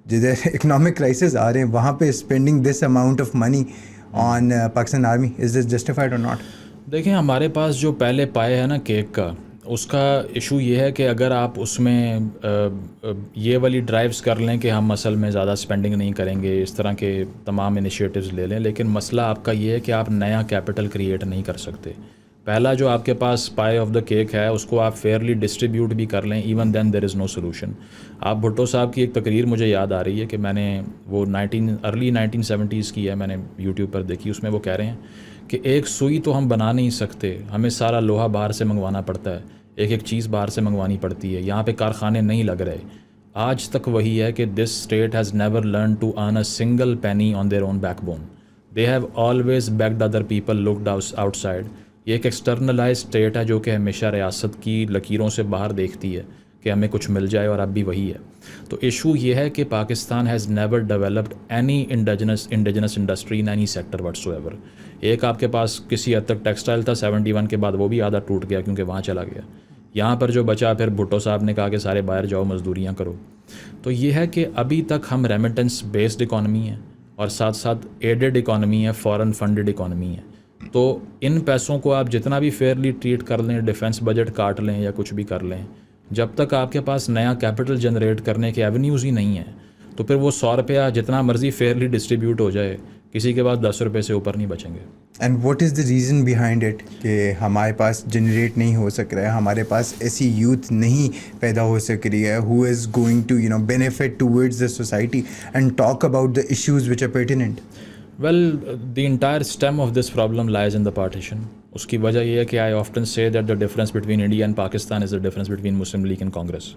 جدھر اکنامک کرائسز آ رہے ہیں, وہاں پہ spending this amount of money on Pakistan army, is this justified اور ناٹ؟ دیکھیں, ہمارے پاس جو پہلے پائے ہے نا کیک کا, اس کا ایشو یہ ہے کہ اگر آپ اس میں یہ والی ڈرائیوز کر لیں کہ ہم اصل میں زیادہ اسپینڈنگ نہیں کریں گے, اس طرح کے تمام انیشیٹوز لے لیں, لیکن مسئلہ آپ کا یہ ہے کہ آپ نیا کیپٹل کریٹ نہیں کر سکتے. پہلا جو آپ کے پاس پائے آف دا کیک ہے اس کو آپ فیئرلی ڈسٹریبیوٹ بھی کر لیں, ایون دین دیر از نو سولوشن. آپ بھٹو صاحب کی ایک تقریر مجھے یاد آ رہی ہے کہ میں نے وہ ارلی 1970s کی ہے, میں نے یوٹیوب پر دیکھی. اس میں وہ کہہ رہے ہیں کہ ایک سوئی تو ہم بنا نہیں سکتے, ہمیں سارا لوہا باہر سے منگوانا پڑتا ہے, ایک چیز باہر سے منگوانی پڑتی ہے, یہاں پہ کارخانے نہیں لگ رہے. آج تک وہی ہے کہ this state has never learn to earn a single penny on their own backbone. They have always backed other people looked outside. یہ ایک ایکسٹرنلائز اسٹیٹ ہے جو کہ ہمیشہ ریاست کی لکیروں سے باہر دیکھتی ہے کہ ہمیں کچھ مل جائے, اور اب بھی وہی ہے. تو ایشو یہ ہے کہ Pakistan has never developed any indigenous industry in any sector what's ever. ایک آپ کے پاس کسی حد تک ٹیکسٹائل تھا 71 کے بعد, وہ بھی آدھا ٹوٹ گیا کیونکہ وہاں چلا گیا. یہاں پر جو بچا, پھر بھٹو صاحب نے کہا کہ سارے باہر جاؤ مزدوریاں کرو. تو یہ ہے کہ ابھی تک ہم ریمیٹنس بیسڈ اکانومی ہے اور ساتھ ساتھ ایڈڈ اکانومی ہے, فورن فنڈڈ اکانومی ہے. تو ان پیسوں کو آپ جتنا بھی فیئرلی ٹریٹ کر لیں, ڈیفنس بجٹ کاٹ لیں یا کچھ بھی کر لیں, جب تک آپ کے پاس نیا کیپٹل جنریٹ کرنے کے ایونیوز ہی نہیں ہیں تو پھر وہ 100 روپیہ جتنا مرضی فیئرلی ڈسٹریبیوٹ ہو جائے, کسی کے پاس 10 روپے سے اوپر نہیں بچیں گے. And what is the reason behind it کہ ہمارے پاس جنریٹ نہیں ہو سک رہا ہے, ہمارے پاس ایسی یوتھ نہیں پیدا ہو سک رہی ہے who is going to benefit towards the society and talk about the issues which are pertinent? Well, the entire stem of this problem lies in the partition. اس کی وجہ یہ ہے کہ I often say that the difference between India and Pakistan is the difference between Muslim League and Congress.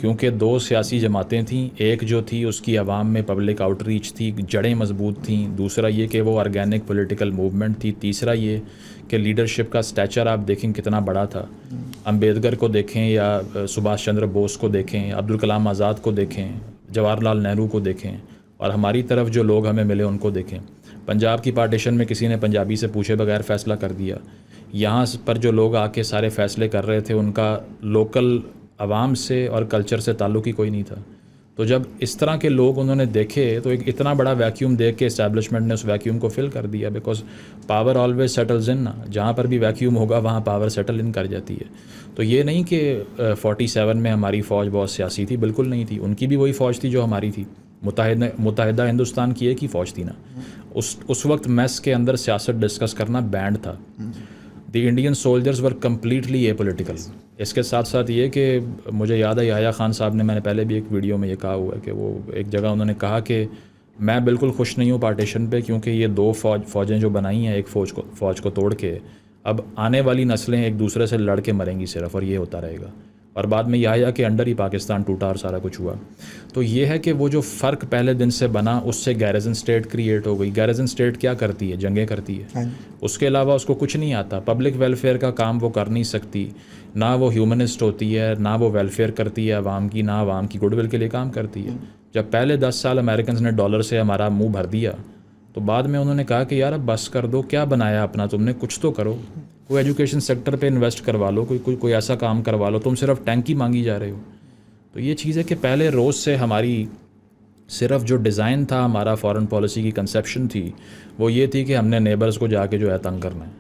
کیونکہ دو سیاسی جماعتیں تھیں, ایک جو تھی اس کی عوام میں پبلک آؤٹ ریچ تھی, جڑیں مضبوط تھیں, دوسرا یہ کہ وہ آرگینک پولیٹیکل موومنٹ تھی, تیسرا یہ کہ لیڈرشپ کا اسٹیچر آپ دیکھیں کتنا بڑا تھا. امبیدکر کو دیکھیں یا سبھاش چندر بوس کو دیکھیں, عبدالکلام آزاد کو دیکھیں, جواہر لال نہرو کو دیکھیں, اور ہماری طرف جو لوگ ہمیں ملے ان کو دیکھیں. پنجاب کی پارٹیشن میں کسی نے پنجابی سے پوچھے بغیر فیصلہ کر دیا. یہاں پر جو لوگ آ کے سارے فیصلے کر رہے تھے ان کا لوکل عوام سے اور کلچر سے تعلق ہی کوئی نہیں تھا. تو جب اس طرح کے لوگ انہوں نے دیکھے تو ایک اتنا بڑا ویکیوم دیکھ کے اسٹیبلشمنٹ نے اس ویکیوم کو فل کر دیا, بیکاز پاور آلویز سیٹلز ان نا, جہاں پر بھی ویکیوم ہوگا وہاں پاور سیٹل ان کر جاتی ہے. تو یہ نہیں کہ 47 میں ہماری فوج بہت سیاسی تھی, بالکل نہیں تھی. ان کی بھی وہی فوج تھی جو ہماری تھی. متحدہ ہندوستان کی ایک ہی فوج تھی نا. اس وقت میس کے اندر سیاست ڈسکس کرنا بینڈ تھا. The Indian soldiers were completely apolitical. اس کے ساتھ ساتھ یہ کہ مجھے یاد ہے یحییٰ خان صاحب نے, میں نے پہلے بھی ایک ویڈیو میں یہ کہا ہوا ہے کہ وہ ایک جگہ انہوں نے کہا کہ میں بالکل خوش نہیں ہوں پارٹیشن پہ, کیونکہ یہ دو فوجیں جو بنائی ہیں ایک فوج کو توڑ کے, اب آنے والی نسلیں ایک دوسرے سے لڑ کے مریں گی صرف, اور یہ ہوتا رہے گا. اور بعد میں یحییٰ کے انڈر ہی پاکستان ٹوٹا اور سارا کچھ ہوا. تو یہ ہے کہ وہ جو فرق پہلے دن سے بنا اس سے گیرزن اسٹیٹ کریٹ ہو گئی. گیرزن اسٹیٹ کیا کرتی ہے؟ جنگیں کرتی ہے. اس کے علاوہ اس کو کچھ نہیں آتا. پبلک ویلفیئر کا کام وہ کر نہیں سکتی, نہ وہ ہیومنسٹ ہوتی ہے, نہ وہ ویلفیئر کرتی ہے عوام کی, نہ عوام کی گڈ ول کے لیے کام کرتی ہے. جب پہلے 10 سال امریکنز نے ڈالر سے ہمارا منہ بھر دیا تو بعد میں انہوں نے کہا کہ یار اب بس کر دو, کیا بنایا اپنا تم نے, کچھ تو کرو. کوئی ایجوکیشن سیکٹر پہ انویسٹ کروا لو, کوئی ایسا کام کروا لو, تم صرف ٹینکی مانگی جا رہے ہو. تو یہ چیز ہے کہ پہلے روز سے ہماری صرف جو ڈیزائن تھا, ہمارا فارن پالیسی کی کنسیپشن تھی, وہ یہ تھی کہ ہم نے نیبرز کو جا کے جو ہے تنگ کرنا ہے.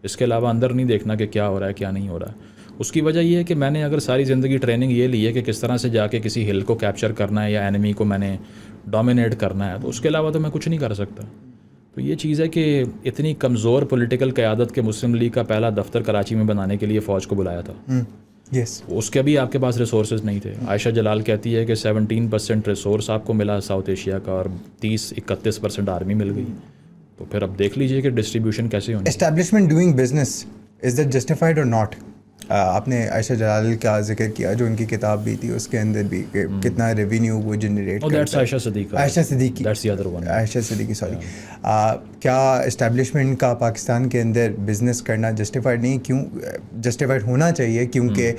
اس کے علاوہ اندر نہیں دیکھنا کہ کیا ہو رہا ہے کیا نہیں ہو رہا ہے. اس کی وجہ یہ ہے کہ میں نے اگر ساری زندگی ٹریننگ یہ لی ہے کہ کس طرح سے جا کے کسی ہل کو کیپچر کرنا ہے یا اینیمی کو میں نے ڈومینیٹ کرنا ہے, تو اس کے علاوہ تو میں کچھ نہیں کر سکتا. تو یہ چیز ہے کہ اتنی کمزور پولیٹیکل قیادت کے مسلم لیگ کا پہلا دفتر کراچی میں بنانے کے لیے فوج کو بلایا تھا. یس اس کے بھی آپ کے پاس ریسورسز نہیں تھے. عائشہ جلال کہتی ہے کہ 17% ریسورس آپ کو ملا ساؤتھ ایشیا کا اور 30-31% آرمی مل گئی. تو پھر اب دیکھ لیجئے کہ ڈسٹریبیوشن کیسے ہونی. Establishment doing business is that justified اور ناٹ؟ آپ نے عائشہ جلال کا ذکر کیا جو ان کی کتاب بھی تھی اس کے اندر بھی کہ کتنا ریونیو وہ جنریٹ کرتا ہے. عائشہ صدیقی عائشہ صدیقی سوری. کیا اسٹیبلشمنٹ کا پاکستان کے اندر بزنس کرنا جسٹیفائڈ نہیں؟ کیوں جسٹیفائڈ ہونا چاہیے؟ کیونکہ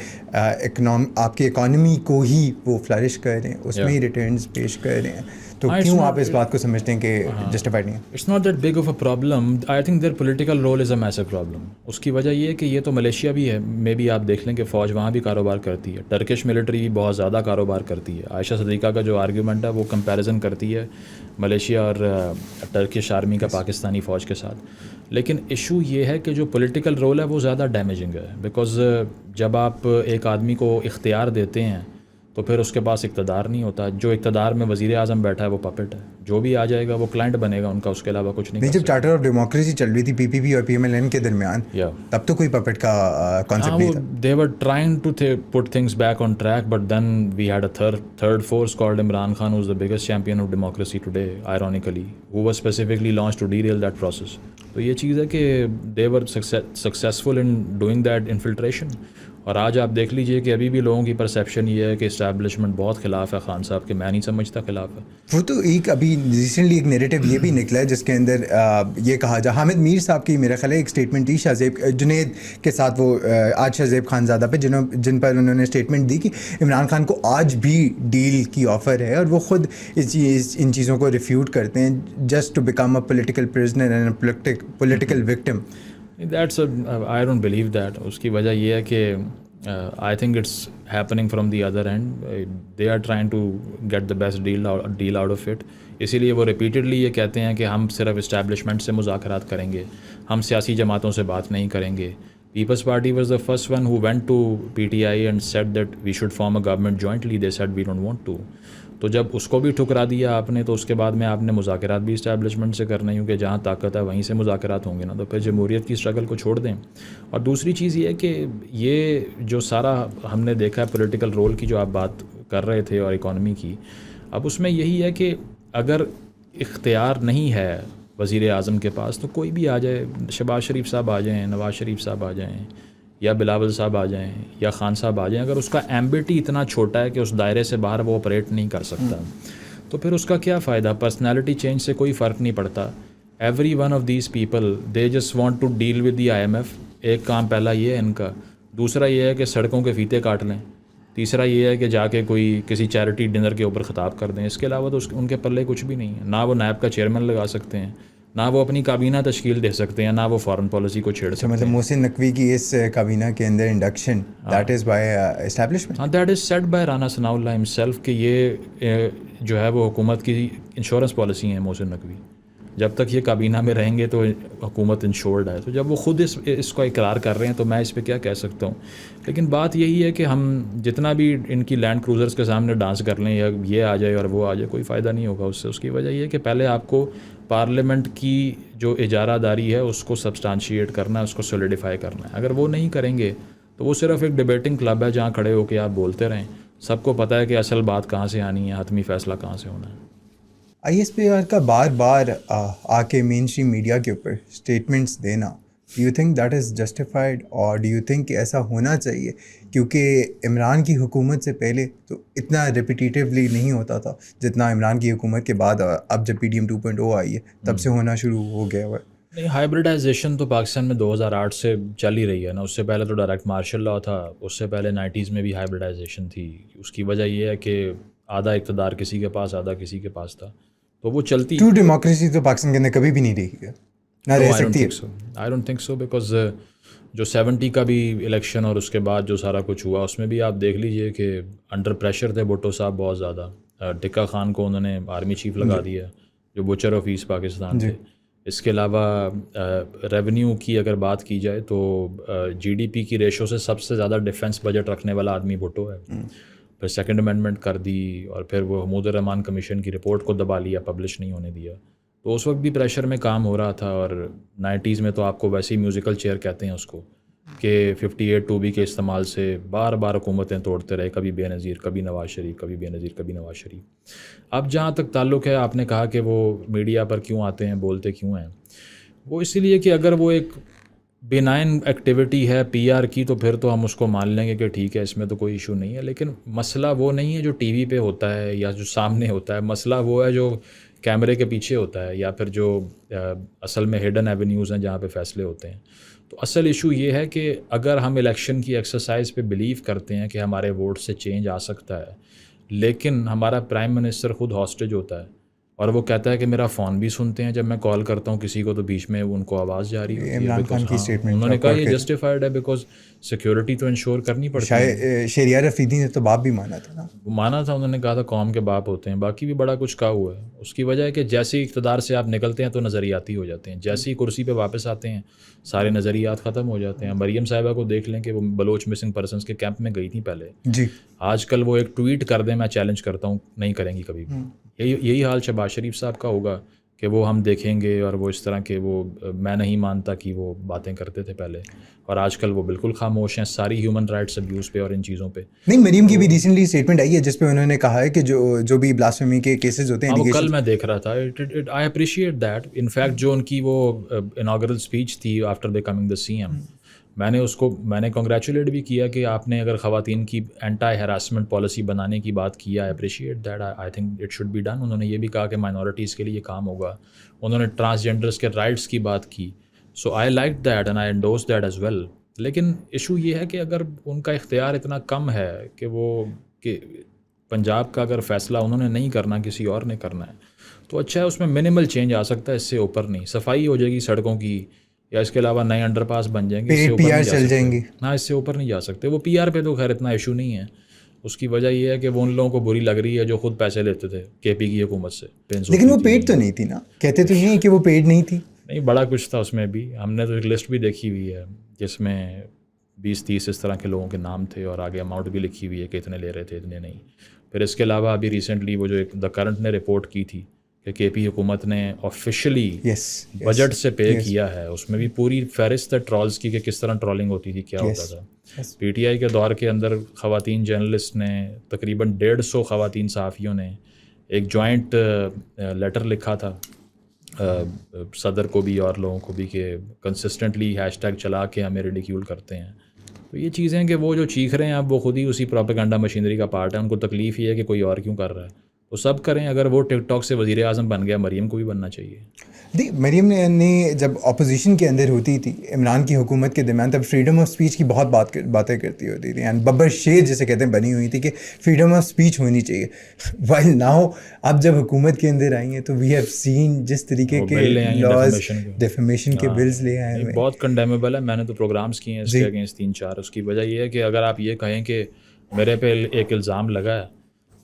آپ کی اکانومی کو ہی وہ فلرش کر رہے ہیں, اس میں ہی ریٹرنز پیش کر رہے ہیں, تو کیوں آپ اس بات کو سمجھتے ہیں کہ جسٹیفائڈ نہیں ہے؟ It's not that big of a problem. I think their political role is a massive problem. اس کی وجہ یہ ہے کہ یہ تو ملیشیا بھی ہے, میں بھی آپ دیکھ لیں کہ فوج وہاں بھی کاروبار کرتی ہے, ٹرکش ملٹری بھی بہت زیادہ کاروبار کرتی ہے. عائشہ صدیقہ کا جو آرگیومنٹ ہے وہ کمپیریزن کرتی ہے ملیشیا اور ٹرکش آرمی کا پاکستانی فوج کے ساتھ. لیکن ایشو یہ ہے کہ جو پولیٹیکل رول ہے وہ زیادہ ڈیمیجنگ ہے, بیکاز جب آپ ایک آدمی کو اختیار دیتے ہیں تو پھر اس کے پاس اقتدار نہیں ہوتا. جو اقتدار میں وزیر اعظم بیٹھا ہے وہ پپٹ ہے, جو بھی آ جائے گا وہ کلائنٹ بنے گا ان کا, اس کے علاوہ کچھ نہیں. جب چارٹر آف ڈیموکریسی چل رہی تھی پی پی پی اور پی ایم ایل این کے درمیان, تب تو کوئی پپٹ کا کانسیپٹ نہیں تھا. They were trying to put things back on track, but then we had a third force called Imran Khan, who's the biggest champion of democracy today, ironically, who was specifically launched to derail that process. تو یہ چیز ہے کہ they were successful in doing that infiltration. اور آج آپ دیکھ لیجئے کہ ابھی بھی لوگوں کی پرسیپشن یہ ہے کہ اسٹیبلشمنٹ بہت خلاف ہے خان صاحب کے. میں نہیں سمجھتا خلاف ہے. وہ تو ایک ابھی ریسنٹلی ایک نیریٹو یہ بھی نکلا ہے جس کے اندر یہ کہا جا, حامد میر صاحب کی میرا خیال ہے ایک اسٹیٹمنٹ تھی جنید کے ساتھ, وہ آج شہزیب خان زادہ پہ جن پر انہوں نے اسٹیٹمنٹ دی کہ عمران خان کو آج بھی ڈیل کی آفر ہے, اور وہ خود ان چیزوں کو ریفیوٹ کرتے ہیں just to become a political prisoner and a political victim. I don't believe that. اس کی وجہ یہ ہے کہ I think it's happening from the other end. They are trying to get the best deal out of it. اسی لیے وہ ریپیٹڈلی یہ کہتے ہیں کہ ہم صرف اسٹیبلشمنٹ سے مذاکرات کریں گے, ہم سیاسی جماعتوں سے بات نہیں کریں گے. Peoples Party was the first one who went to PTI and said that we should form a government jointly. They said we don't want to. تو جب اس کو بھی ٹھکرا دیا آپ نے, تو اس کے بعد میں آپ نے مذاکرات بھی اسٹیبلشمنٹ سے کرنا, کیونکہ جہاں طاقت ہے وہیں سے مذاکرات ہوں گے نا. تو پھر جمہوریت کی اسٹرگل کو چھوڑ دیں. اور دوسری چیز یہ ہے کہ یہ جو سارا ہم نے دیکھا ہے پولیٹیکل رول کی جو آپ بات کر رہے تھے اور اکانومی کی, اب اس میں یہی ہے کہ اگر اختیار نہیں ہے وزیر اعظم کے پاس تو کوئی بھی آ جائے, شہباز شریف صاحب آ جائیں, نواز شریف صاحب آ جائیں, یا بلاول صاحب آ جائیں, یا خان صاحب آ جائیں, اگر اس کا ایمبٹ ہی اتنا چھوٹا ہے کہ اس دائرے سے باہر وہ آپریٹ نہیں کر سکتا, تو پھر اس کا کیا فائدہ؟ پرسنالٹی چینج سے کوئی فرق نہیں پڑتا. Every one of these people they just want to deal with the IMF. ایک کام پہلا یہ ہے ان کا, دوسرا یہ ہے کہ سڑکوں کے فیتے کاٹ لیں, تیسرا یہ ہے کہ جا کے کوئی کسی چیریٹی ڈنر کے اوپر خطاب کر دیں. اس کے علاوہ تو ان کے پلے کچھ بھی نہیں ہے. نہ وہ نیب کا چیئرمین لگا سکتے ہیں, نہ وہ اپنی کابینہ تشکیل دے سکتے ہیں, نہ وہ فارن پالیسی کو چھیڑ سکتے ہیں. مطلب محسن نقوی کی اس کابینہ کے اندر induction that is by establishment. ہاں, that is set by Rana Sanaullah himself کہ یہ جو ہے وہ حکومت کی انشورنس پالیسی ہیں محسن نقوی. جب تک یہ کابینہ میں رہیں گے تو حکومت انشورڈ ہے. تو جب وہ خود اس کو اقرار کر رہے ہیں تو میں اس پہ کیا کہہ سکتا ہوں. لیکن بات یہی ہے کہ ہم جتنا بھی ان کی لینڈ کروزرز کے سامنے ڈانس کر لیں, یا یہ آ جائے اور وہ آ جائے, کوئی فائدہ نہیں ہوگا اس سے. اس کی وجہ یہ ہے کہ پہلے آپ کو پارلیمنٹ کی جو اجارہ داری ہے اس کو سبسٹانشیٹ کرنا ہے, اس کو سولیڈیفائی کرنا ہے. اگر وہ نہیں کریں گے تو وہ صرف ایک ڈیبیٹنگ کلب ہے جہاں کھڑے ہو کے آپ بولتے رہیں. سب کو پتہ ہے کہ اصل بات کہاں سے آنی ہے, حتمی فیصلہ کہاں سے ہونا ہے. ISPR کا بار بار آ کے مین اسٹریم میڈیا کے اوپر اسٹیٹمنٹس دینا, do you think that is justified, اور ڈو یو تھنک کہ ایسا ہونا چاہیے؟ کیونکہ عمران کی حکومت سے پہلے تو اتنا ریپیٹیٹیولی نہیں ہوتا تھا جتنا عمران کی حکومت کے بعد, اب جب PDM 2.0 آئی ہے تب سے ہونا شروع ہو گیا ہوا ہے. نہیں, ہائبریڈائزیشن تو پاکستان میں 2008 سے چل ہی رہی ہے نا. اس سے پہلے تو ڈائریکٹ مارشل لا تھا, اس سے پہلے 90s میں بھی ہائبریڈائزیشن تھی. اس کی وجہ یہ ہے کہ آدھا اقتدار کسی کے پاس, آدھا کسی کے پاس تھا, تو وہ چلتی. ٹرو ڈیموکریسی تو پاکستان کے اندر کبھی بھی نہیں رہی ہے, نہ رہ سکتی ہے. I don't think so, because جو 70 کا بھی الیکشن اور اس کے بعد جو سارا کچھ ہوا اس میں بھی آپ دیکھ لیجئے کہ انڈر پریشر تھے بھٹو صاحب بہت زیادہ. ٹکا خان کو انہوں نے آرمی چیف لگا دیا جو بچر آف ایسٹ پاکستان تھے. اس کے علاوہ ریونیو کی اگر بات کی جائے تو GDP کی ریشو سے سب سے زیادہ ڈیفنس بجٹ رکھنے والا آدمی بھٹو ہے. پھر سیکنڈ امینڈمنٹ کر دی, اور پھر وہ حمود الرحمان کمیشن کی رپورٹ کو دبا لیا, پبلش نہیں ہونے دیا. تو اس وقت بھی پریشر میں کام ہو رہا تھا. اور 90s میں تو آپ کو ویسے ہی میوزیکل چیئر کہتے ہیں اس کو, کہ 58(2) کے استعمال سے بار بار حکومتیں توڑتے رہے, کبھی بے نظیر, کبھی نواز شریف, کبھی بے نظیر, کبھی نواز شریف. اب جہاں تک تعلق ہے, آپ نے کہا کہ وہ میڈیا پر کیوں آتے ہیں, بولتے کیوں ہیں, وہ اسی لیے کہ اگر وہ ایک بینائن ایکٹیویٹی ہے پی آر کی تو پھر تو ہم اس کو مان لیں گے کہ ٹھیک ہے, اس میں تو کوئی ایشو نہیں ہے. لیکن مسئلہ وہ نہیں ہے جو ٹی وی پہ ہوتا ہے یا جو سامنے ہوتا ہے, مسئلہ وہ ہے جو کیمرے کے پیچھے ہوتا ہے, یا پھر جو اصل میں ہڈن ایونیوز ہیں جہاں پہ فیصلے ہوتے ہیں. تو اصل ایشو یہ ہے کہ اگر ہم الیکشن کی ایکسرسائز پہ بلیو کرتے ہیں کہ ہمارے ووٹ سے چینج آ سکتا ہے, لیکن ہمارا پرائم منسٹر خود ہاسٹیج ہوتا ہے اور وہ کہتا ہے کہ میرا فون بھی سنتے ہیں جب میں کال کرتا ہوں کسی کو, تو بیچ میں ان کو آواز جاری ہوتی ہے. عمران خان کی ہاں, اسٹیٹمنٹ انہوں نے کہا یہ جسٹیفائڈ ہے بیکاز سیکیورٹی تو انشور کرنی پڑتی ہے. شہریار افریدی نے تو باپ بھی مانا تھا نا, مانا تھا, انہوں نے کہا تھا قوم کے باپ ہوتے ہیں, باقی بھی بڑا کچھ کہا ہوا ہے. اس کی وجہ ہے کہ جیسے ہی اقتدار سے آپ نکلتے ہیں تو نظریاتی ہو جاتے ہیں, جیسے ہی کرسی پہ واپس آتے ہیں سارے نظریات ختم ہو جاتے ہیں. مریم صاحبہ کو دیکھ لیں کہ وہ بلوچ مسنگ پرسنس کے کیمپ میں گئی تھیں پہلے, جی آج کل وہ ایک ٹویٹ کر دیں, میں چیلنج کرتا ہوں نہیں کریں گی کبھی بھی. یہی حال شہباز شریف صاحب کا ہوگا کہ وہ ہم دیکھیں گے, اور وہ اس طرح کے وہ میں نہیں مانتا کہ وہ باتیں کرتے تھے پہلے, اور آج کل وہ بالکل خاموش ہیں ساری ہیومن رائٹس ابیوز پہ اور ان چیزوں پہ. نہیں, مریم کی بھی ریسنٹلی اسٹیٹمنٹ آئی ہے جس پہ انہوں نے کہا ہے کہ جو بھی بلاسفیمی کے کیسز ہوتے ہیں, وہ کل میں دیکھ رہا تھا, I appreciate that. In fact جو ان کی وہ اناگرل اسپیچ تھی after becoming the C M, میں نے کنگریچولیٹ بھی کیا کہ آپ نے اگر خواتین کی اینٹی ہراسمنٹ پالیسی بنانے کی بات کی, I appreciate that, I think it should be done. انہوں نے یہ بھی کہا کہ مائنورٹیز کے لیے یہ کام ہوگا, انہوں نے ٹرانسجینڈرس کے رائٹس کی بات کی. So I like that and I endorse that as well. لیکن ایشو یہ ہے کہ اگر ان کا اختیار اتنا کم ہے کہ پنجاب کا اگر فیصلہ انہوں نے نہیں کرنا, کسی اور نے کرنا ہے, تو اچھا ہے, اس میں منیمل چینج آ سکتا ہے, اس سے اوپر نہیں. صفائی ہو جائے گی سڑکوں کی, یا اس کے علاوہ نئے انڈر پاس بن جائیں گے, اس سے اوپر نہیں جا سکتے. ہاں, اس سے اوپر نہیں جا سکتے. وہ پی آر پہ تو خیر اتنا ایشو نہیں ہے. اس کی وجہ یہ ہے کہ وہ ان لوگوں کو بری لگ رہی ہے جو خود پیسے لیتے تھے کے پی کی حکومت سے. لیکن وہ پیڈ تو نہیں تھی نا, کہتے تو یہ ہیں کہ وہ پیڈ نہیں تھی. نہیں, بڑا کچھ تھا اس میں بھی. ہم نے تو ایک لسٹ بھی دیکھی ہوئی ہے جس میں 20-30 اس طرح کے لوگوں کے نام تھے, اور آگے اماؤنٹ بھی لکھی ہوئی ہے کہ اتنے لے رہے تھے, اتنے نہیں. پھر اس کے علاوہ ابھی ریسنٹلی وہ جو ایک دا کرنٹ نے رپورٹ کی تھی کہ کے پی حکومت نے آفیشلی بجٹ سے پے کیا ہے, اس میں بھی پوری فہرست ہے ٹرالز کی کہ کس طرح ٹرالنگ ہوتی تھی, کیا ہوتا تھا. پی ٹی آئی کے دور کے اندر خواتین جرنلسٹ نے تقریباً 150 خواتین صحافیوں نے ایک جوائنٹ لیٹر لکھا تھا صدر کو بھی اور لوگوں کو بھی کہ کنسسٹنٹلی ہیش ٹیگ چلا کے ہمیں ریڈیکیول کرتے ہیں. تو یہ چیزیں کہ وہ جو چیخ رہے ہیں اب وہ خود ہی اسی پروپیگنڈا مشینری کا پارٹ ہے. ان کو تکلیف یہ ہے کہ کوئی اور کیوں کر رہا ہے, تو سب کریں. اگر وہ ٹک ٹاک سے وزیر اعظم بن گیا, مریم کو بھی بننا چاہیے. مریم نے جب اپوزیشن کے اندر ہوتی تھی عمران کی حکومت کے درمیان, تب فریڈم آف اسپیچ کی بہت باتیں کرتی ہوتی تھی, اینڈ ببر شیر جسے کہتے ہیں بنی ہوئی تھی کہ فریڈم آف اسپیچ ہونی چاہیے. وائل ناؤ اب جب حکومت کے اندر آئی ہیں تو وی ہیو سین جس طریقے کے لاز, ڈیفیمیشن کے بلز لے آئے ہیں, بہت کنڈیمیبل ہے. میں نے تو پروگرامز کیے ہیں اس کے اگینسٹ 3-4. اس کی وجہ یہ ہے کہ اگر آپ یہ کہیں کہ میرے پہ ایک الزام لگا ہے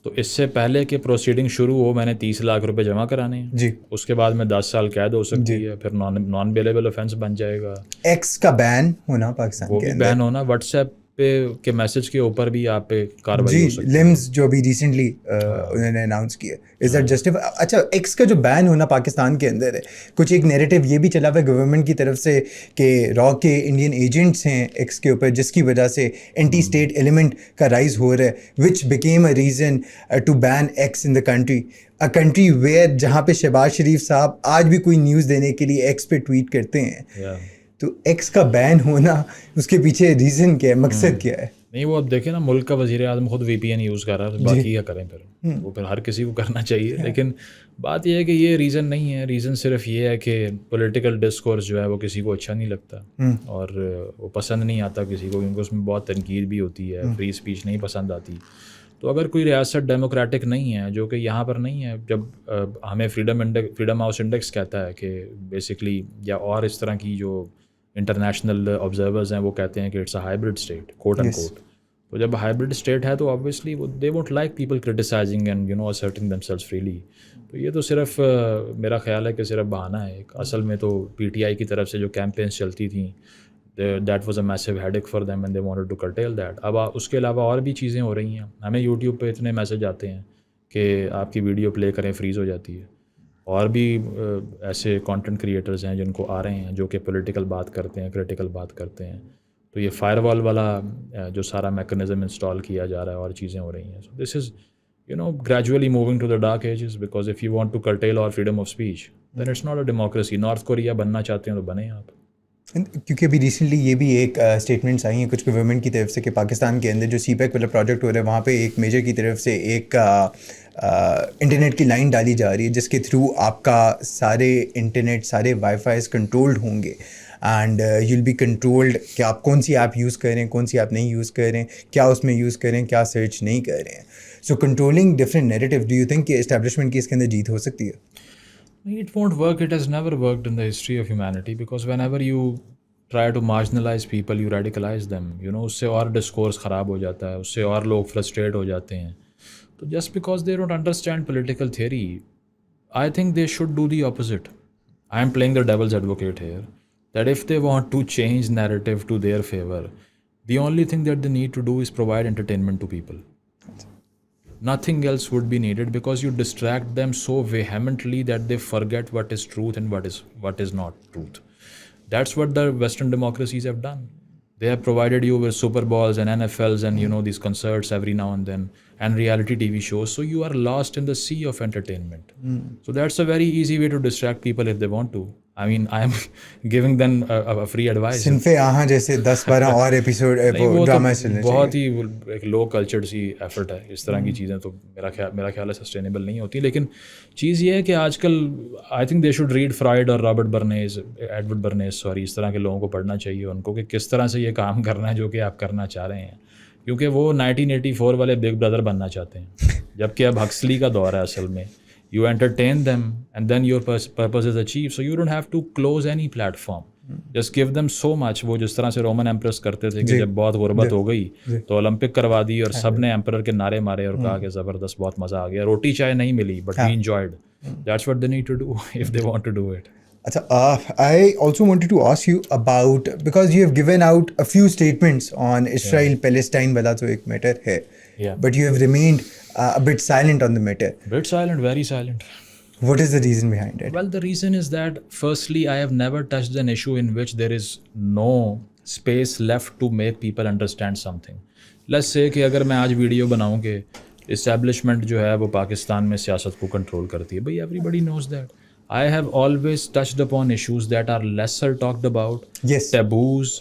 تو اس سے پہلے کہ پروسیڈنگ شروع ہو میں نے 30 لاکھ روپے جمع کرانے ہیں, جی, اس کے بعد میں 10 سال قید ہو سکتی ہے, پھر نان بیلیبل آفینس بن جائے گا. ایکس کا بین ہونا پاکستان وہ کے بھی اندر, بین ہونا, واٹس ایپ پہ کے میسج کے اوپر بھی آپ پہ کاروائی ہو سکتی ہے. لمز جو ابھی ریسنٹلی انہوں نے اناؤنس کیا, از دیٹ جسٹیفائی؟ اچھا, ایکس کا جو بین ہونا پاکستان کے اندر ہے, کچھ ایک نیریٹو یہ بھی چلا ہوا ہے گورنمنٹ کی طرف سے کہ را کے انڈین ایجنٹس ہیں ایکس کے اوپر, جس کی وجہ سے اینٹی اسٹیٹ ایلیمنٹ کا رائز ہو رہا ہے, which became a reason to ban X in the country, a country where جہاں پہ شہباز شریف صاحب آج بھی کوئی نیوز دینے کے لیے ایکس پہ ٹویٹ کرتے ہیں. تو ایکس کا بین ہونا, اس کے پیچھے ریزن کیا ہے, مقصد کیا ہے؟ نہیں, وہ اب دیکھیں نا, ملک کا وزیر اعظم خود وی پی این یوز کر رہا ہے, تو باقی کیا کریں پھر, وہ پھر ہر کسی کو کرنا چاہیے. لیکن بات یہ ہے کہ یہ ریزن نہیں ہے. ریزن صرف یہ ہے کہ پولیٹیکل ڈسکورس جو ہے وہ کسی کو اچھا نہیں لگتا, اور وہ پسند نہیں آتا کسی کو, کیونکہ اس میں بہت تنقید بھی ہوتی ہے, فری اسپیچ نہیں پسند آتی. تو اگر کوئی ریاست ڈیموکریٹک نہیں ہے, جو کہ یہاں پر نہیں ہے, جب ہمیں فریڈم ہاؤس انڈیکس کہتا ہے کہ بیسکلی, یا اور اس طرح کی جو انٹرنیشنل آبزرورز ہیں وہ کہتے ہیں کہ it's a hybrid state, quote and quote. تو جب ہائبرڈ اسٹیٹ ہے تو obviously they won't like people criticising and asserting themselves freely. تو یہ تو صرف میرا خیال ہے کہ صرف بہانہ ہے ایک. اصل میں تو پی ٹی آئی کی طرف سے جو کیمپینس چلتی تھیں, that was a massive headache for them and they wanted to curtail that. اب اس کے علاوہ اور بھی چیزیں ہو رہی ہیں. ہمیں یوٹیوب پہ اتنے میسج آتے ہیں کہ آپ کی ویڈیو پلے کریں فریز ہو جاتی ہے. اور بھی ایسے کانٹینٹ کریٹرز ہیں جن کو آ رہے ہیں جو کہ پولیٹیکل بات کرتے ہیں, کریٹیکل بات کرتے ہیں. تو یہ فائر وال والا جو سارا میکنزم انسٹال کیا جا رہا ہے اور چیزیں ہو رہی ہیں. سو this is gradually moving to the dark ages, because if you want to curtail our freedom of speech, then it's not a democracy. North Korea بننا چاہتے ہیں تو بنیں آپ. کیونکہ ابھی ریسنٹلی یہ بھی ایک اسٹیٹمنٹس آئی ہیں کچھ گورنمنٹ کی طرف سے کہ پاکستان کے اندر جو سی پیک والا پروجیکٹ ہو رہا ہے وہاں پہ ایک میجر کی طرف سے ایک انٹرنیٹ کی لائن ڈالی جا رہی ہے جس کے تھرو آپ کا سارے انٹرنیٹ سارے وائی فائیز کنٹرولڈ ہوں گے and you will be controlled کہ آپ کون سی ایپ یوز کر رہے ہیں کون سی ایپ نہیں یوز کر رہے ہیں کیا اس میں یوز کر رہے ہیں کیا سرچ نہیں کر رہے ہیں. So controlling different narrative, do you think کہ اسٹیبلشمنٹ کی اس کے اندر جیت ہو سکتی ہے؟ It won't work. It has never worked in the history of humanity, because whenever you try to marginalize people, you radicalize them. اس سے اور ڈسکورس خراب ہو جاتا ہے, اس سے اور لوگ فرسٹریٹ ہو جاتے ہیں. تو just because they don't understand political theory, I think they should do the opposite. I am playing the devil's advocate here, that if they want to change narrative to their favor, the only thing that they need to do is provide entertainment to people. Nothing else would be needed, because you distract them so vehemently that they forget what is truth and what is not truth. That's what the Western democracies have done. They have provided you with Super Bowls and NFLs and these concerts every now and then, and reality TV shows, so you are lost in the sea of entertainment. So that's a very easy way to distract people if they want to. I mean, I am giving them a free advice. صنف آہاں جیسے 10-12 اور ایپیسوڈ ڈرامہ چلنے بہت ہی ایک لو کلچرڈ سی ایفرٹ ہے. اس طرح کی چیزیں تو میرا خیال ہے سسٹینیبل نہیں ہوتی. لیکن چیز یہ ہے کہ آج کل I think they should read Freud اور ایڈورڈ برنیز اس طرح کے لوگوں کو پڑھنا چاہیے ان کو کہ کس طرح سے یہ کام کرنا ہے جو کہ آپ کرنا چاہ رہے ہیں. کیونکہ وہ 1984 والے بگ بردر بننا چاہتے ہیں, جبکہ اب ہکسلی کا دور ہے اصل میں. You entertain them and then your purpose is achieved. So you don't have to close any platform. Just give them so much. وہ جس طرح سے رومن ایمپریس کرتے تھے کہ جب بہت غربت ہو گئی تو اولمپک کروا دی اور سب نے ایمپرر کے نعرے مارے اور کہا کہ زبردست بہت مزہ آ گیا. روٹی چائے نہیں ملی but we enjoyed. That's what they need to do if they want to do it. I also wanted to ask you about, because you have given out a few statements on Israel-Palestine wala to ek matter hai, but you have remained a bit silent on the matter. Bit silent, very silent. What is the reason behind it? Well, the reason is that firstly, I have never touched an issue in which there is no space left to make people understand something. Let's say کہ اگر میں آج ویڈیو بناؤں کہ اسٹیبلشمنٹ جو ہے وہ پاکستان میں سیاست کو کنٹرول کرتی ہے, بھائی everybody knows that. I have always touched upon issues that are lesser talked about, taboos,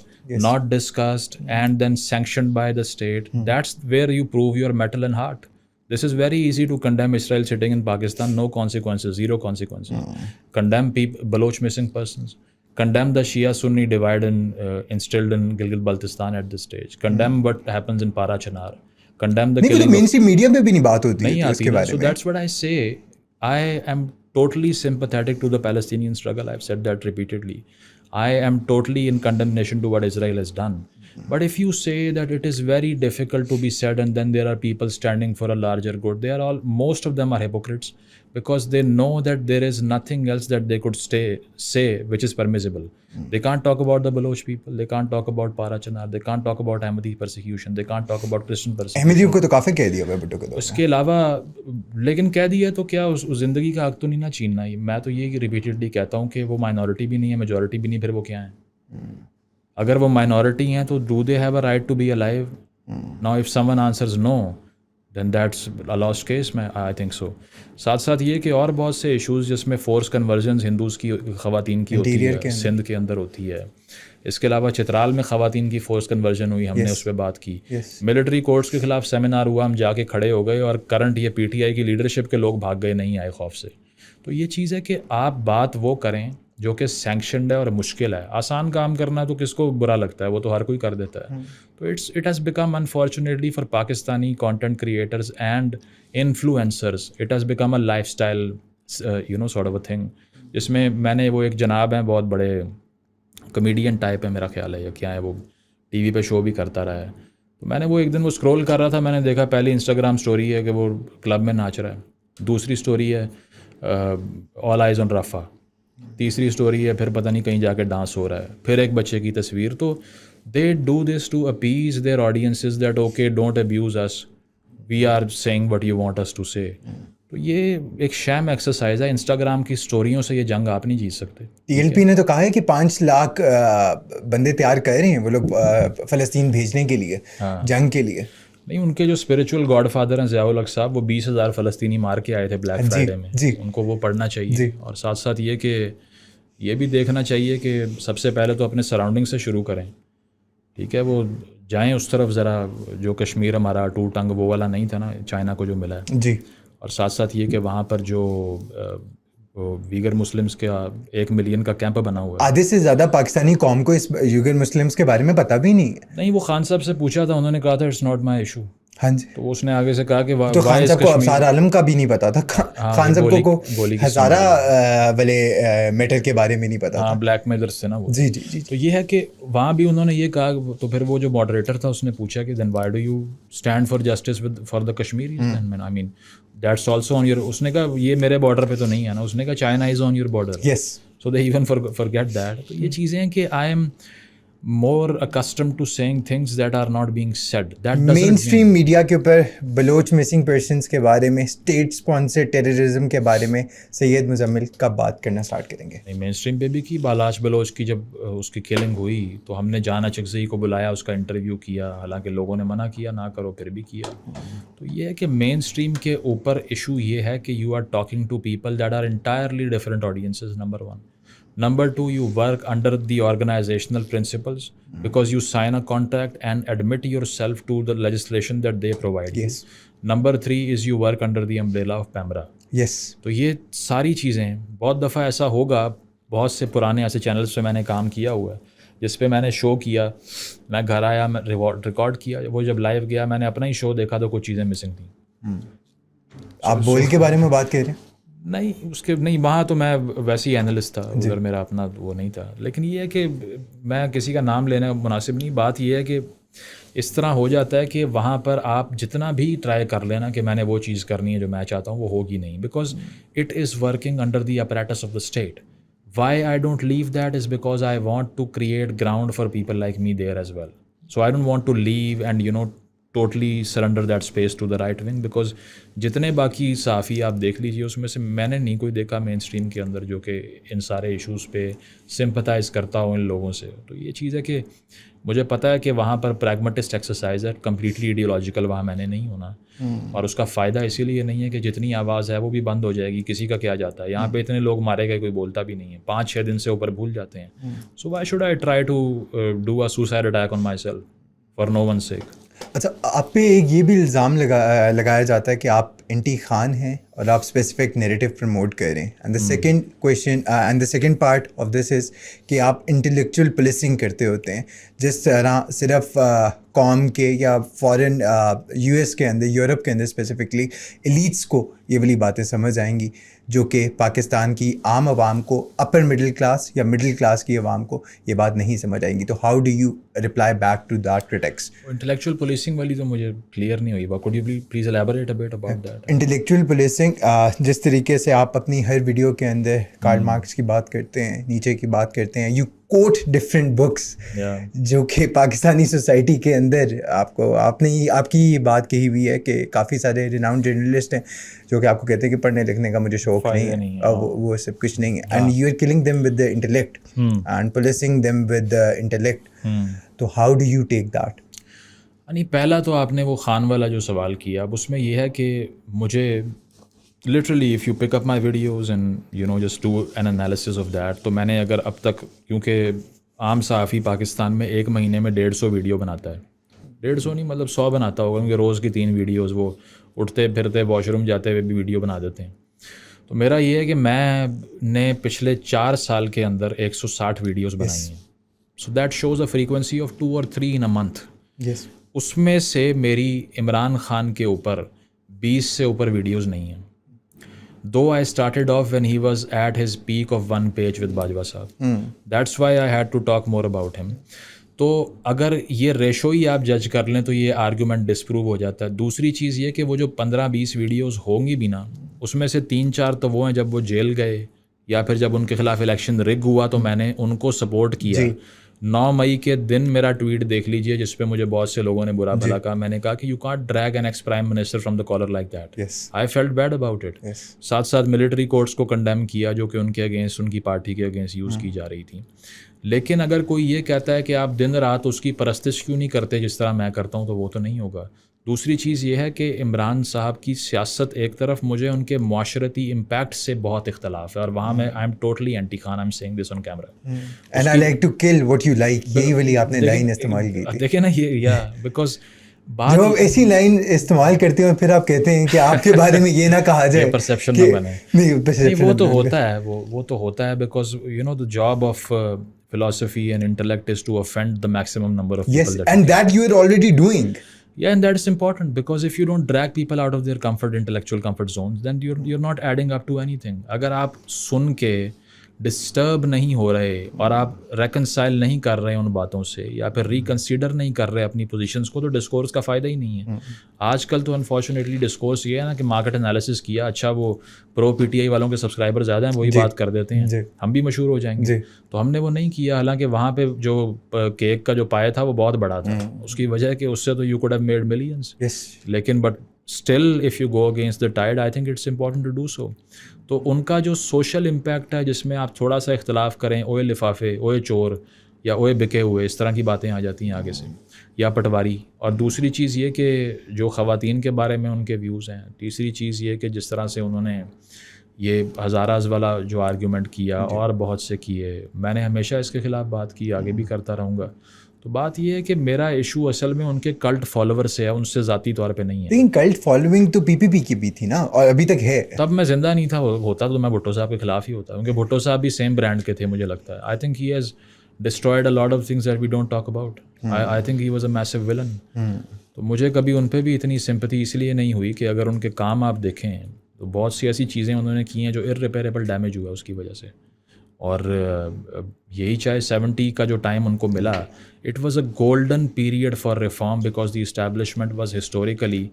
not discussed, and then sanctioned by the state. That's where you prove your mettle and heart. This is very easy to condemn Israel sitting in Pakistan, no consequences, zero consequences. Condemn Baloch missing persons. Condemn the Shia-Sunni divide instilled in Gilgit-Baltistan at this stage. Condemn what happens in Para Chinar. Condemn the killing. Mainstream media میں بھی نہیں بات ہوتی ہے اس کے بارے میں. So that's what I say. I am totally sympathetic to the Palestinian struggle. I've said that repeatedly. I am totally in condemnation to what Israel has done. But if you say that it is very difficult to be said and then there are people standing for a larger good, most of them are hypocrites, because they know that there is nothing else that they could say which is permissible. They can't talk about the Baloch people, they can't talk about Para Chinar, they can't talk about Ahmadi persecution, they can't talk about Christian persecution. احمدیوں کو تو کافی کہہ دیا بھٹو کو. اس کے علاوہ لیکن کہہ دیا تو کیا اس زندگی کا حق تو نہیں نہ چھیننا. میں تو یہ ریپیٹیڈلی کہتا ہوں کہ وہ مائنورٹی بھی نہیں ہے, میجورٹی بھی نہیں, پھر وہ کیا ہیں؟ اگر وہ مائنورٹی ہیں تو do they have a right to be alive? Now if someone answers no then that's a lost case. میں آئی تھنک سو. ساتھ ساتھ یہ کہ اور بہت سے ایشوز جس میں فورس کنورژنز ہندوز کی خواتین کی ہوتی ہے, سندھ کے اندر ہوتی ہے. اس کے علاوہ چترال میں خواتین کی فورس کنورژن ہوئی, ہم نے اس پہ بات کی. ملٹری کورٹس کے خلاف سیمینار ہوا, ہم جا کے کھڑے ہو گئے اور کرنٹ یہ پی ٹی آئی کی لیڈرشپ کے لوگ بھاگ گئے, نہیں آئے خوف سے. تو یہ چیز ہے کہ آپ بات وہ کریں جو کہ سینکشنڈ ہے اور مشکل ہے. آسان کام کرنا تو کس کو برا لگتا ہے, وہ تو ہر کوئی کر دیتا ہے. تو it has become unfortunately for Pakistani content creators and influencers, it has become a life style sort of a thing, جس میں نے وہ ایک جناب ہیں بہت بڑے کمیڈین ٹائپ ہے میرا خیال ہے, یا کیا ہے, وہ ٹی وی پہ شو بھی کرتا رہا ہے. تو میں نے وہ ایک دن وہ اسکرول کر رہا تھا, میں نے دیکھا پہلی انسٹاگرام اسٹوری ہے کہ وہ کلب میں ناچ رہا ہے, دوسری اسٹوری ہے آل آئیز آن رفا, تیسری اسٹوری ہے پھر پتہ نہیں کہیں جا کے ڈانس ہو رہا ہے, پھر ایک بچے کی تصویر. تو they do this to appease their audiences that okay don't abuse us, we are saying what you want us to say. تو یہ ایک شیم ایکسرسائز ہے. انسٹاگرام کی سٹوریوں سے یہ جنگ آپ نہیں جیت سکتے. TLP نے تو کہا ہے کہ 5 لاکھ بندے تیار کر رہے ہیں وہ لوگ فلسطین بھیجنے کے لیے, جنگ کے لیے. نہیں, ان کے جو اسپریچول گاڈ فادر ہیں ضیاء الحق صاحب, وہ 20,000 فلسطینی مار کے آئے تھے بلیک فرائیڈے میں. ان کو وہ پڑھنا چاہیے. اور ساتھ ساتھ یہ کہ یہ بھی دیکھنا چاہیے کہ سب سے پہلے تو اپنے سراؤنڈنگ سے شروع کریں. ٹھیک ہے, وہ جائیں اس طرف ذرا, جو کشمیر ہمارا ٹو ٹنگ وہ والا نہیں تھا نا چائنا کو جو ملا ہے. جی. اور ساتھ ساتھ یہ کہ وہاں پر جو ویگر مسلمس کا 1 ملین کا کیمپ بنا ہوا ہے. آدھے سے زیادہ پاکستانی قوم کو اس ویگر مسلمس کے بارے میں پتہ بھی نہیں ہے. نہیں, وہ خان صاحب سے پوچھا تھا, انہوں نے کہا تھا اٹس ناٹ مائی ایشو. ہاں جی. تو اس نے آگے سے کہا کہ تو خان صاحب کو ابصار عالم کا بھی نہیں پتا تھا, خان صاحب کو ہزارہ والے میٹر کے بارے میں نہیں پتا تھا. بلیک میلرز سے نا وہ. جی جی جی. تو یہ ہے کہ وہاں بھی انہوں نے یہ کہا, تو پھر وہ جو ماڈریٹر تھا اس نے پوچھا کہ then why do you stand for justice for the Kashmiris, I mean that's also on your. اس نے کہا یہ میرے بارڈر پہ تو نہیں ہے نا. اس نے کہا China is on your border. Yes. So they even forget that. تو یہ چیزیں ہیں کہ I M more accustomed to saying things that are not being said. Mainstream media کے اوپر بلوچ مسنگ پرسنس کے بارے میں, اسٹیٹ اسپانسر ٹیررزم کے بارے میں سید مزمل کب بات کرنا اسٹارٹ کریں گے؟ مین اسٹریم پہ بھی کی. بالاش بلوچ کی جب اس کی کلنگ ہوئی تو ہم نے جانا چکزئی کو بلایا, اس کا انٹرویو کیا, حالانکہ لوگوں نے منع کیا نہ کرو, پھر بھی کیا. تو یہ ہے کہ مین اسٹریم کے اوپر ایشو یہ ہے کہ you are talking to people that are entirely different audiences, number 1. Number 2, you work under the organizational principles because you sign a contract and admit yourself to the legislation that they provide you. Number 3 is you work under the umbrella of PEMRA. Yes. تو یہ ساری چیزیں ہیں. بہت دفعہ ایسا ہوگا, بہت سے پرانے ایسے چینلز پہ میں نے کام کیا ہوا ہے جس پہ میں نے شو کیا, میں گھر آیا, میں ریکارڈ کیا, وہ جب لائیو گیا میں نے اپنا ہی شو دیکھا تو کچھ چیزیں مسنگ تھیں. آپ بول کے بارے میں بات کر رہے ہیں؟ نہیں, اس کے نہیں, وہاں تو میں ویسے ہی اینالسٹ تھا, ادھر میرا اپنا وہ نہیں تھا. لیکن یہ ہے کہ میں کسی کا نام لینا مناسب نہیں. بات یہ ہے کہ اس طرح ہو جاتا ہے کہ وہاں پر آپ جتنا بھی ٹرائی کر لینا کہ میں نے وہ چیز کرنی ہے جو میں چاہتا ہوں, وہ ہوگی نہیں, because it is working under the apparatus of the state. Why I don't leave that is because I want to create ground for people like me there as well. So I don't want to leave and totally surrender that space to the right wing, because جتنے باقی صحافی آپ دیکھ لیجیے اس میں سے میں نے نہیں کوئی دیکھا مین اسٹریم کے اندر جو کہ ان سارے ایشوز پہ سمپتھائز کرتا ہو ان لوگوں سے. تو یہ چیز ہے کہ مجھے پتہ ہے کہ وہاں پر پریگمیٹسٹ ایکسرسائز ہے, کمپلیٹلی ایڈیولوجیکل وہاں میں نے نہیں ہونا, اور اس کا فائدہ اسی لیے نہیں ہے کہ جتنی آواز ہے وہ بھی بند ہو جائے گی. کسی کا کیا جاتا ہے, یہاں پہ اتنے لوگ مارے گئے کوئی بولتا بھی نہیں ہے, 5-6 دن سے اوپر بھول جاتے ہیں. So why should I try to do a suicide attack on myself for no one sake. اچھا, آپ پہ ایک یہ بھی الزام لگایا جاتا ہے کہ آپ انٹی خان ہیں اور آپ اسپیسیفک نیریٹو پروموٹ کر رہے ہیں. And the second question and the second part of this is کہ آپ انٹلیکچوئل پولیسنگ کرتے ہوتے ہیں, جس طرح صرف قوم کے یا فورن US کے اندر, یورپ کے اندر اسپیسیفکلی ایلیٹس کو یہ والی باتیں سمجھ آئیں گی جو کہ پاکستان کی عام عوام کو, اپر مڈل کلاس یا مڈل کلاس کی عوام کو یہ بات نہیں سمجھ آئیں گی. تو how do you reply back to that critics? Intellectual policing والی تو مجھے کلیئر نہیں ہوئی. Could you please elaborate a bit about that? Intellectual policing, جس طریقے سے آپ اپنی ہر ویڈیو کے اندر کارل مارکس کی بات کرتے ہیں, نیچے کی بات کرتے ہیں, یو کوٹ ڈفرینٹ بکس جو کہ پاکستانی سوسائٹی کے اندر آپ کی یہ بات کہی ہوئی ہے کہ کافی سارے ریناؤنڈ جرنلسٹ ہیں جو کہ آپ کو کہتے ہیں کہ پڑھنے لکھنے کا مجھے شوق نہیں ہے, وہ سب کچھ نہیں ہے, and you are killing them with the intellect and policing them with the intellect. تو how do you take that? یعنی پہلا تو آپ نے وہ خان والا جو سوال کیا, اب اس میں یہ ہے کہ مجھے literally if you pick up my videos and just do an analysis of that, تو میں نے اگر اب تک, کیونکہ عام صحافی پاکستان میں ایک مہینے میں 150 ویڈیو بناتا ہے, 150 نہیں مطلب 100 بناتا ہوگا, کیونکہ روز کی 3 ویڈیوز وہ اٹھتے پھرتے واش روم جاتے ہوئے بھی ویڈیو بنا دیتے ہیں. تو میرا یہ ہے کہ میں نے پچھلے 4 سال کے اندر 160 ویڈیوز بنائی ہیں. So that shows a frequency of 2 or 3 in a month. اس میں سے میری عمران خان کے اوپر 20 سے اوپر ویڈیوز نہیں ہیں. Though I started off when he was at his peak of 1 page with Bajwa صاحب. That's why I had to talk more about him. تو اگر یہ ریشو ہی آپ جج کر لیں تو یہ آرگومنٹ ڈسپروو ہو جاتا ہے. دوسری چیز یہ کہ وہ جو 15-20 ویڈیوز ہوں گی بھی نا, اس میں سے 3-4 تو وہ ہیں جب وہ جیل گئے یا پھر جب ان کے خلاف الیکشن رگ ہوا تو میں نے ان کو سپورٹ کیا. 9 مئی کے دن میرا ٹویٹ دیکھ لیجئے جس پہ مجھے بہت سے لوگوں نے برا بھلا کہا. میں نے کہا کہ you can't drag an ex prime minister from the collar like that. I felt bad about it. ساتھ ساتھ ملٹری کورٹس کو کنڈیم کیا جو کہ ان کے اگینسٹ, ان کی پارٹی کے اگینسٹ یوز کی جا رہی تھی. لیکن اگر کوئی یہ کہتا ہے کہ آپ دن رات اس کی پرستش کیوں نہیں کرتے جس طرح میں کرتا ہوں, تو وہ تو نہیں ہوگا. دوسری چیز یہ ہے کہ عمران صاحب کی سیاست ایک طرف, مجھے ان کے معاشرتی امپیکٹ سے بہت اختلاف ہے, اور وہاں میں I am totally anti Khan. I am seeing this on camera. And I like to kill what you like, یہی والی آپ نے لائن استعمال کی تھی. دیکھیں نا یہ بیکاز جب آپ ایسی لائن استعمال کرتے ہیں پھر آپ کہتے ہیں کہ آپ کے بارے میں یہ نہ کہا جائے, پرسیپشن نہ بنے. نہیں, وہ تو ہوتا ہے, وہ تو ہوتا ہے because you know the job of philosophy and intellect is to offend the maximum number of people. Yes, and that you are already doing. Yeah, and that is important because if you don't drag people out of their intellectual comfort zones, then you're not adding up to anything. اگر آپ سن کے ڈسٹرب نہیں ہو رہے اور آپ ریکنسائل نہیں کر رہے ان باتوں سے, یا پھر ریکنسیڈر نہیں کر رہے اپنی پوزیشنس کو, تو ڈسکورس کا فائدہ ہی نہیں ہے. آج کل تو انفارچونیٹلی ڈسکورس یہ ہے نا کہ مارکیٹ انالیسس کیا, اچھا وہ پرو پی ٹی آئی والوں کے سبسکرائبر زیادہ ہیں, وہی بات کر دیتے ہیں, ہم بھی مشہور ہو جائیں گے. تو ہم نے وہ نہیں کیا, حالانکہ وہاں پہ جو کیک کا جو پائے تھا وہ بہت بڑا تھا. اس کی وجہ ہے کہ اس سے تو you could have made millions. لیکن but still if you go against the tide, I think it's important to do so. تو ان کا جو سوشل امپیکٹ ہے جس میں آپ تھوڑا سا اختلاف کریں, اوئے لفافے, اوئے چور, یا اوئے بکے ہوئے, اس طرح کی باتیں آ جاتی ہیں آگے سے, یا پٹواری. اور دوسری چیز یہ کہ جو خواتین کے بارے میں ان کے ویوز ہیں. تیسری چیز یہ کہ جس طرح سے انہوں نے یہ ہزاراز والا جو آرگیومنٹ کیا اور بہت سے کیے, میں نے ہمیشہ اس کے خلاف بات کی, آگے بھی کرتا رہوں گا. تو بات یہ ہے کہ میرا ایشو اصل میں ان کے کلٹ فالوور سے ہے, ان سے ذاتی طور پہ نہیں ہے. لیکن کلٹ فالوئنگ تو پی پی پی کی بھی تھی نا, اور ابھی تک ہے. تب میں زندہ نہیں تھا, ہوتا تو میں بھٹو صاحب کے خلاف ہی ہوتا, کیونکہ بھٹو صاحب بھی سیم برانڈ کے تھے مجھے لگتا ہے. I think he has destroyed a lot of things that we don't talk about. I think he was a massive villain. تو مجھے کبھی ان پہ بھی اتنی سمپتھی اس لیے نہیں ہوئی کہ اگر ان کے کام آپ دیکھیں تو بہت سی ایسی چیزیں انہوں نے کی ہیں جو ارریپیریبل ڈیمیج ہوا اس کی وجہ سے. اور یہی چاہے 70 کا جو ٹائم ان کو ملا, it was a golden period for reform because the establishment was historically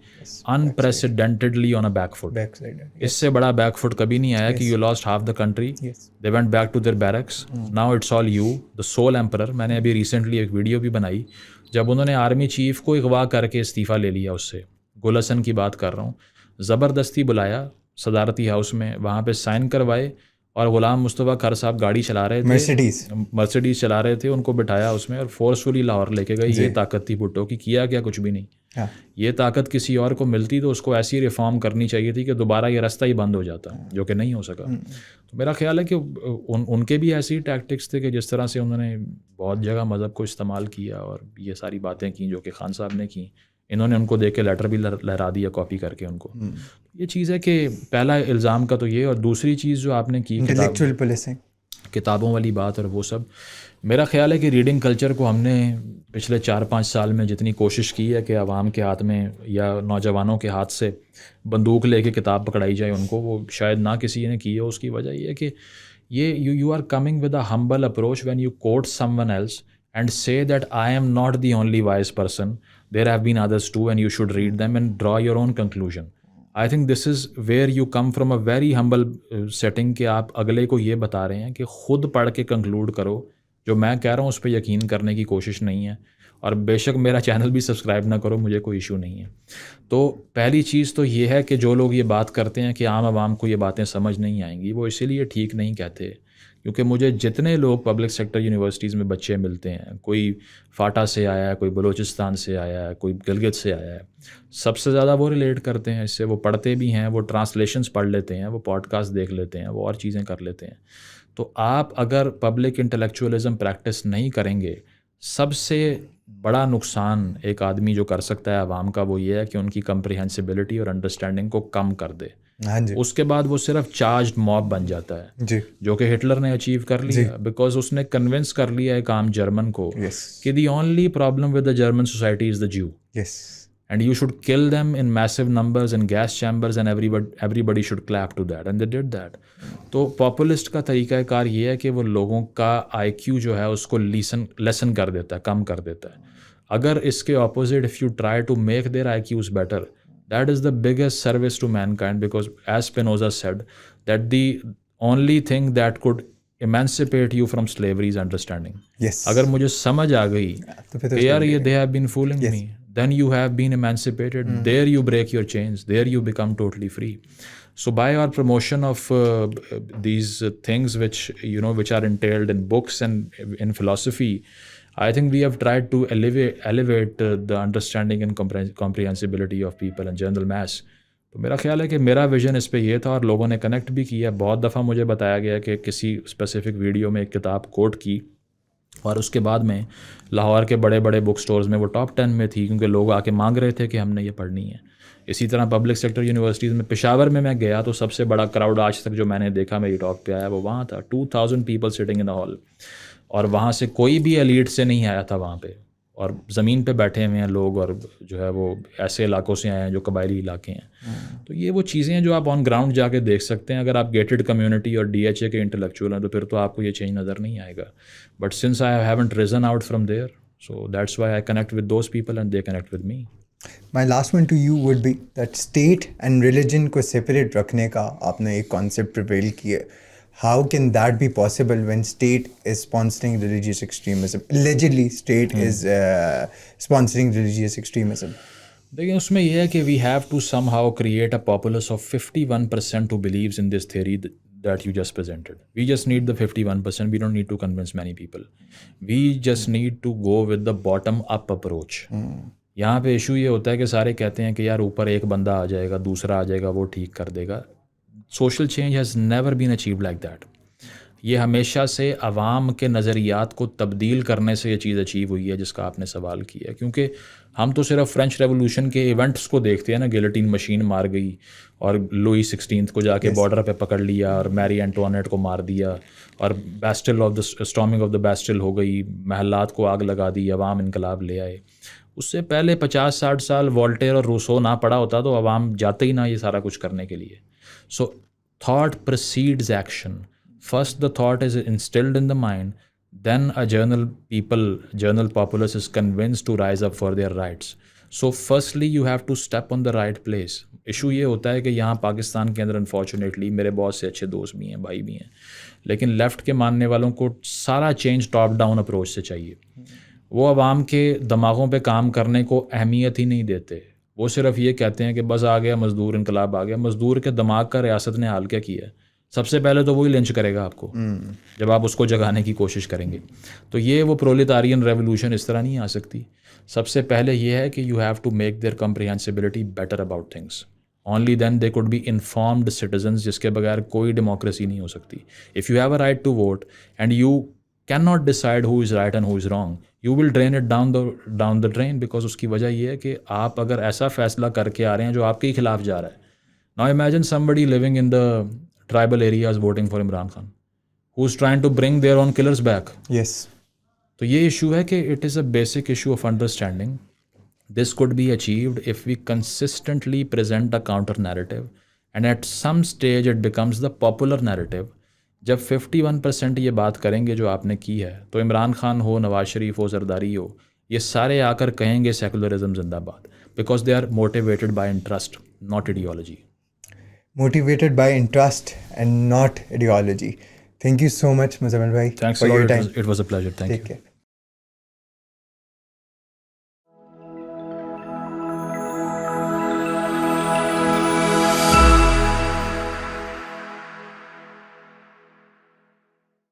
unprecedentedly on a back foot. اس سے بڑا بیک فٹ کبھی نہیں آیا کہ you lost half the country, they went back to their barracks, now it's all you, the civil emperor. میں نے ابھی ریسنٹلی ایک ویڈیو بھی بنائی جب انہوں نے آرمی چیف کو اغوا کر کے استعفیٰ لے لیا اس سے, گل حسن کی بات کر رہا ہوں, زبردستی بلایا صدارتی ہاؤس میں, وہاں پہ سائن کروائے, اور غلام مصطفیٰ کھر صاحب گاڑی چلا رہے تھے, مرسیڈیز چلا رہے تھے, ان کو بٹھایا اس میں اور فورسفلی لاہور لے کے گئے. یہ طاقت تھی بھٹو کی, کیا کچھ بھی نہیں. یہ طاقت کسی اور کو ملتی تو اس کو ایسی ریفارم کرنی چاہیے تھی کہ دوبارہ یہ راستہ ہی بند ہو جاتا, جو کہ نہیں ہو سکا. تو میرا خیال ہے کہ ان کے بھی ایسے ہی ٹیکٹکس تھے کہ جس طرح سے انہوں نے بہت جگہ مذہب کو استعمال کیا اور یہ ساری باتیں کی جو کہ خان صاحب نے کی. انہوں نے ان کو دیکھ کے لیٹر بھی لہرا دیا کاپی کر کے ان کو. یہ چیز ہے کہ پہلا الزام کا تو یہ, اور دوسری چیز جو آپ نے کی کتابوں والی بات اور وہ سب, میرا خیال ہے کہ ریڈنگ کلچر کو ہم نے پچھلے 4-5 سال میں جتنی کوشش کی ہے کہ عوام کے ہاتھ میں یا نوجوانوں کے ہاتھ سے بندوق لے کے کتاب پکڑائی جائے ان کو, وہ شاید نہ کسی نے کی ہو. اس کی وجہ یہ ہے کہ یہ you are coming with a humble approach when you quote someone else and say that I am not the only wise person, there have been others too and you should read them and draw your own conclusion. I think this is where you come from a very humble setting کہ آپ اگلے کو یہ بتا رہے ہیں کہ خود پڑھ کے کنکلوڈ کرو, جو میں کہہ رہا ہوں اس پہ یقین کرنے کی کوشش نہیں ہے. اور بے شک میرا چینل بھی سبسکرائب نہ کرو, مجھے کوئی ایشو نہیں ہے. تو پہلی چیز تو یہ ہے کہ جو لوگ یہ بات کرتے ہیں کہ عام عوام کو یہ باتیں سمجھ نہیں آئیں گی, وہ اسی لیے ٹھیک نہیں کہتے. کیونکہ مجھے جتنے لوگ پبلک سیکٹر یونیورسٹیز میں بچے ملتے ہیں, کوئی فاٹا سے آیا ہے, کوئی بلوچستان سے آیا ہے, کوئی گلگت سے آیا ہے, سب سے زیادہ وہ ریلیٹ کرتے ہیں اس سے. وہ پڑھتے بھی ہیں, وہ ٹرانسلیشنز پڑھ لیتے ہیں, وہ پوڈ کاسٹ دیکھ لیتے ہیں, وہ اور چیزیں کر لیتے ہیں. تو آپ اگر پبلک انٹلیکچوئلزم پریکٹس نہیں کریں گے, سب سے بڑا نقصان ایک آدمی جو کر سکتا ہے عوام کا وہ یہ ہے کہ ان کی کمپریہنسبلٹی اور انڈرسٹینڈنگ کو کم کر دے. اس کے بعد وہ صرف چارجڈ موب بن جاتا ہے, جو کہ ہٹلر نے اچیو کر لیا, بیکاز اس نے کنونس کر لیا ایک عام جرمن کو کہ the only problem with the German society is the Jew, and you should kill them in massive numbers in gas chambers and everybody should clap to that, and they did that. تو پاپولسٹ کا طریقہ کار یہ ہے کہ وہ لوگوں کا آئی کیو جو ہے اس کو لیسن کر دیتا ہے, کم کر دیتا ہے. اگر اس کے opposite if you try to make their IQs better, that is the biggest service to mankind, because as Spinoza said that the only thing that could emancipate you from slavery's understanding. Yes. اگر مجھے سمجھ آ گئی تو پھر تو کہ یار یہ they have been fooling me, then you have been emancipated. There you break your chains. There you become totally free. So by our promotion of these things which are entailed in books and in philosophy, I think we have tried to elevate the understanding and comprehensibility of people and general mass. تو میرا خیال ہے کہ میرا ویژن اس پہ یہ تھا اور لوگوں نے کنیکٹ بھی کیا. بہت دفعہ مجھے بتایا گیا کہ کسی اسپیسیفک ویڈیو میں ایک کتاب کوٹ کی اور اس کے بعد میں لاہور کے بڑے بڑے بک سٹورز میں وہ ٹاپ 10 میں تھی کیونکہ لوگ آ کے مانگ رہے تھے کہ ہم نے یہ پڑھنی ہے. اسی طرح پبلک سیکٹر یونیورسٹیز میں پشاور میں گیا تو سب سے بڑا کراؤڈ آج تک جو میں نے دیکھا میری ٹاک پہ آیا وہ وہاں تھا. 2000 people sitting in the hall, اور وہاں سے کوئی بھی ایلیٹ سے نہیں آیا تھا وہاں پہ, اور زمین پہ بیٹھے ہوئے ہیں لوگ, اور جو ہے وہ ایسے علاقوں سے آئے ہیں جو قبائلی علاقے ہیں. تو یہ وہ چیزیں ہیں جو آپ آن گراؤنڈ جا کے دیکھ سکتے ہیں. اگر آپ گیٹڈ کمیونٹی اور DHA کے انٹلیکچوئل ہیں تو پھر تو آپ کو یہ چینج نظر نہیں آئے گا. But since I haven't reason out from there, so that's why I connect with those people and they connect with me. My last one to you would be that state and religion کو separate رکھنے کا آپ نے ایک concept prevail کیا. How can that be possible when state is sponsoring religious extremism? Allegedly, state is sponsoring religious extremism. دیکھیں اس میں یہ ہے کہ we have to somehow create a populace of 51% who believes in this theory that you just presented. We just need the 51%. We don't need to convince many people. We just need to go with the bottom-up approach. یہاں پہ ایشو یہ ہوتا ہے کہ سارے کہتے ہیں کہ یار اوپر ایک بندہ آ جائے گا, دوسرا آ جائے گا, وہ ٹھیک کر دے گا. Social change has never been achieved like that. یہ ہمیشہ سے عوام کے نظریات کو تبدیل کرنے سے یہ چیز اچیو ہوئی ہے جس کا آپ نے سوال کیا. کیونکہ ہم تو صرف فرینچ ریولوشن کے ایونٹس کو دیکھتے ہیں نا, گیلٹین مشین مار گئی اور لوئی 16 کو جا کے بارڈر پہ پکڑ لیا اور میری اینٹوانیٹ کو مار دیا, اور Bastille of the storming of the Bastille ہو گئی, محلات کو آگ لگا دی, عوام انقلاب لے آئے. اس سے پہلے 50-60 سال والٹیر اور روسو نہ پڑا ہوتا تو عوام جاتے ہی نہ یہ سارا کچھ کرنے کے لیے. So thought precedes action. First the thought is instilled in the mind, then a general populace is convinced to rise up for their rights. So firstly you have to step on the right place. Issue یہ ہوتا ہے کہ یہاں پاکستان کے اندر انفارچونیٹلی میرے بہت سے اچھے دوست بھی ہیں, بھائی بھی ہیں, لیکن لیفٹ کے ماننے والوں کو سارا چینج ٹاپ ڈاؤن اپروچ سے چاہیے. وہ عوام کے دماغوں پہ کام کرنے کو اہمیت ہی نہیں دیتے. وہ صرف یہ کہتے ہیں کہ بس آ گیا مزدور, انقلاب آ گیا. مزدور کے دماغ کا ریاست نے حال کیا کیا ہے؟ سب سے پہلے تو وہی لنچ کرے گا آپ کو جب آپ اس کو جگانے کی کوشش کریں گے. تو یہ وہ پرولتارین ریولوشن اس طرح نہیں آ سکتی. سب سے پہلے یہ ہے کہ you have to make their comprehensibility better about things. Only then they could be informed citizens, جس کے بغیر کوئی ڈیموکریسی نہیں ہو سکتی. If you have a right to vote and you can not decide who is right and who is wrong, you will drain it down the drain. Because اس کی وجہ یہ ہے کہ آپ اگر ایسا فیصلہ کر کے آ رہے ہیں جو آپ کے ہی خلاف جا رہا ہے. Now imagine somebody living in the tribal areas voting for Imran Khan, who's trying to bring their own killers back. Yes. تو یہ ایشو ہے کہ it is a basic issue of understanding. This could be achieved if we consistently present a counter narrative, and at some stage it becomes the popular narrative. جب 51% یہ بات کریں گے جو آپ نے کی ہے تو عمران خان ہو, نواز شریف ہو, زرداری ہو, یہ سارے آ کر کہیں گے سیکولرزم زندہ باد, because they are motivated by interest not ideology. Motivated by interest and not ideology. Thank you so much, Muzammil bhai. Thanks a lot. It was a pleasure. Thank you. Take care.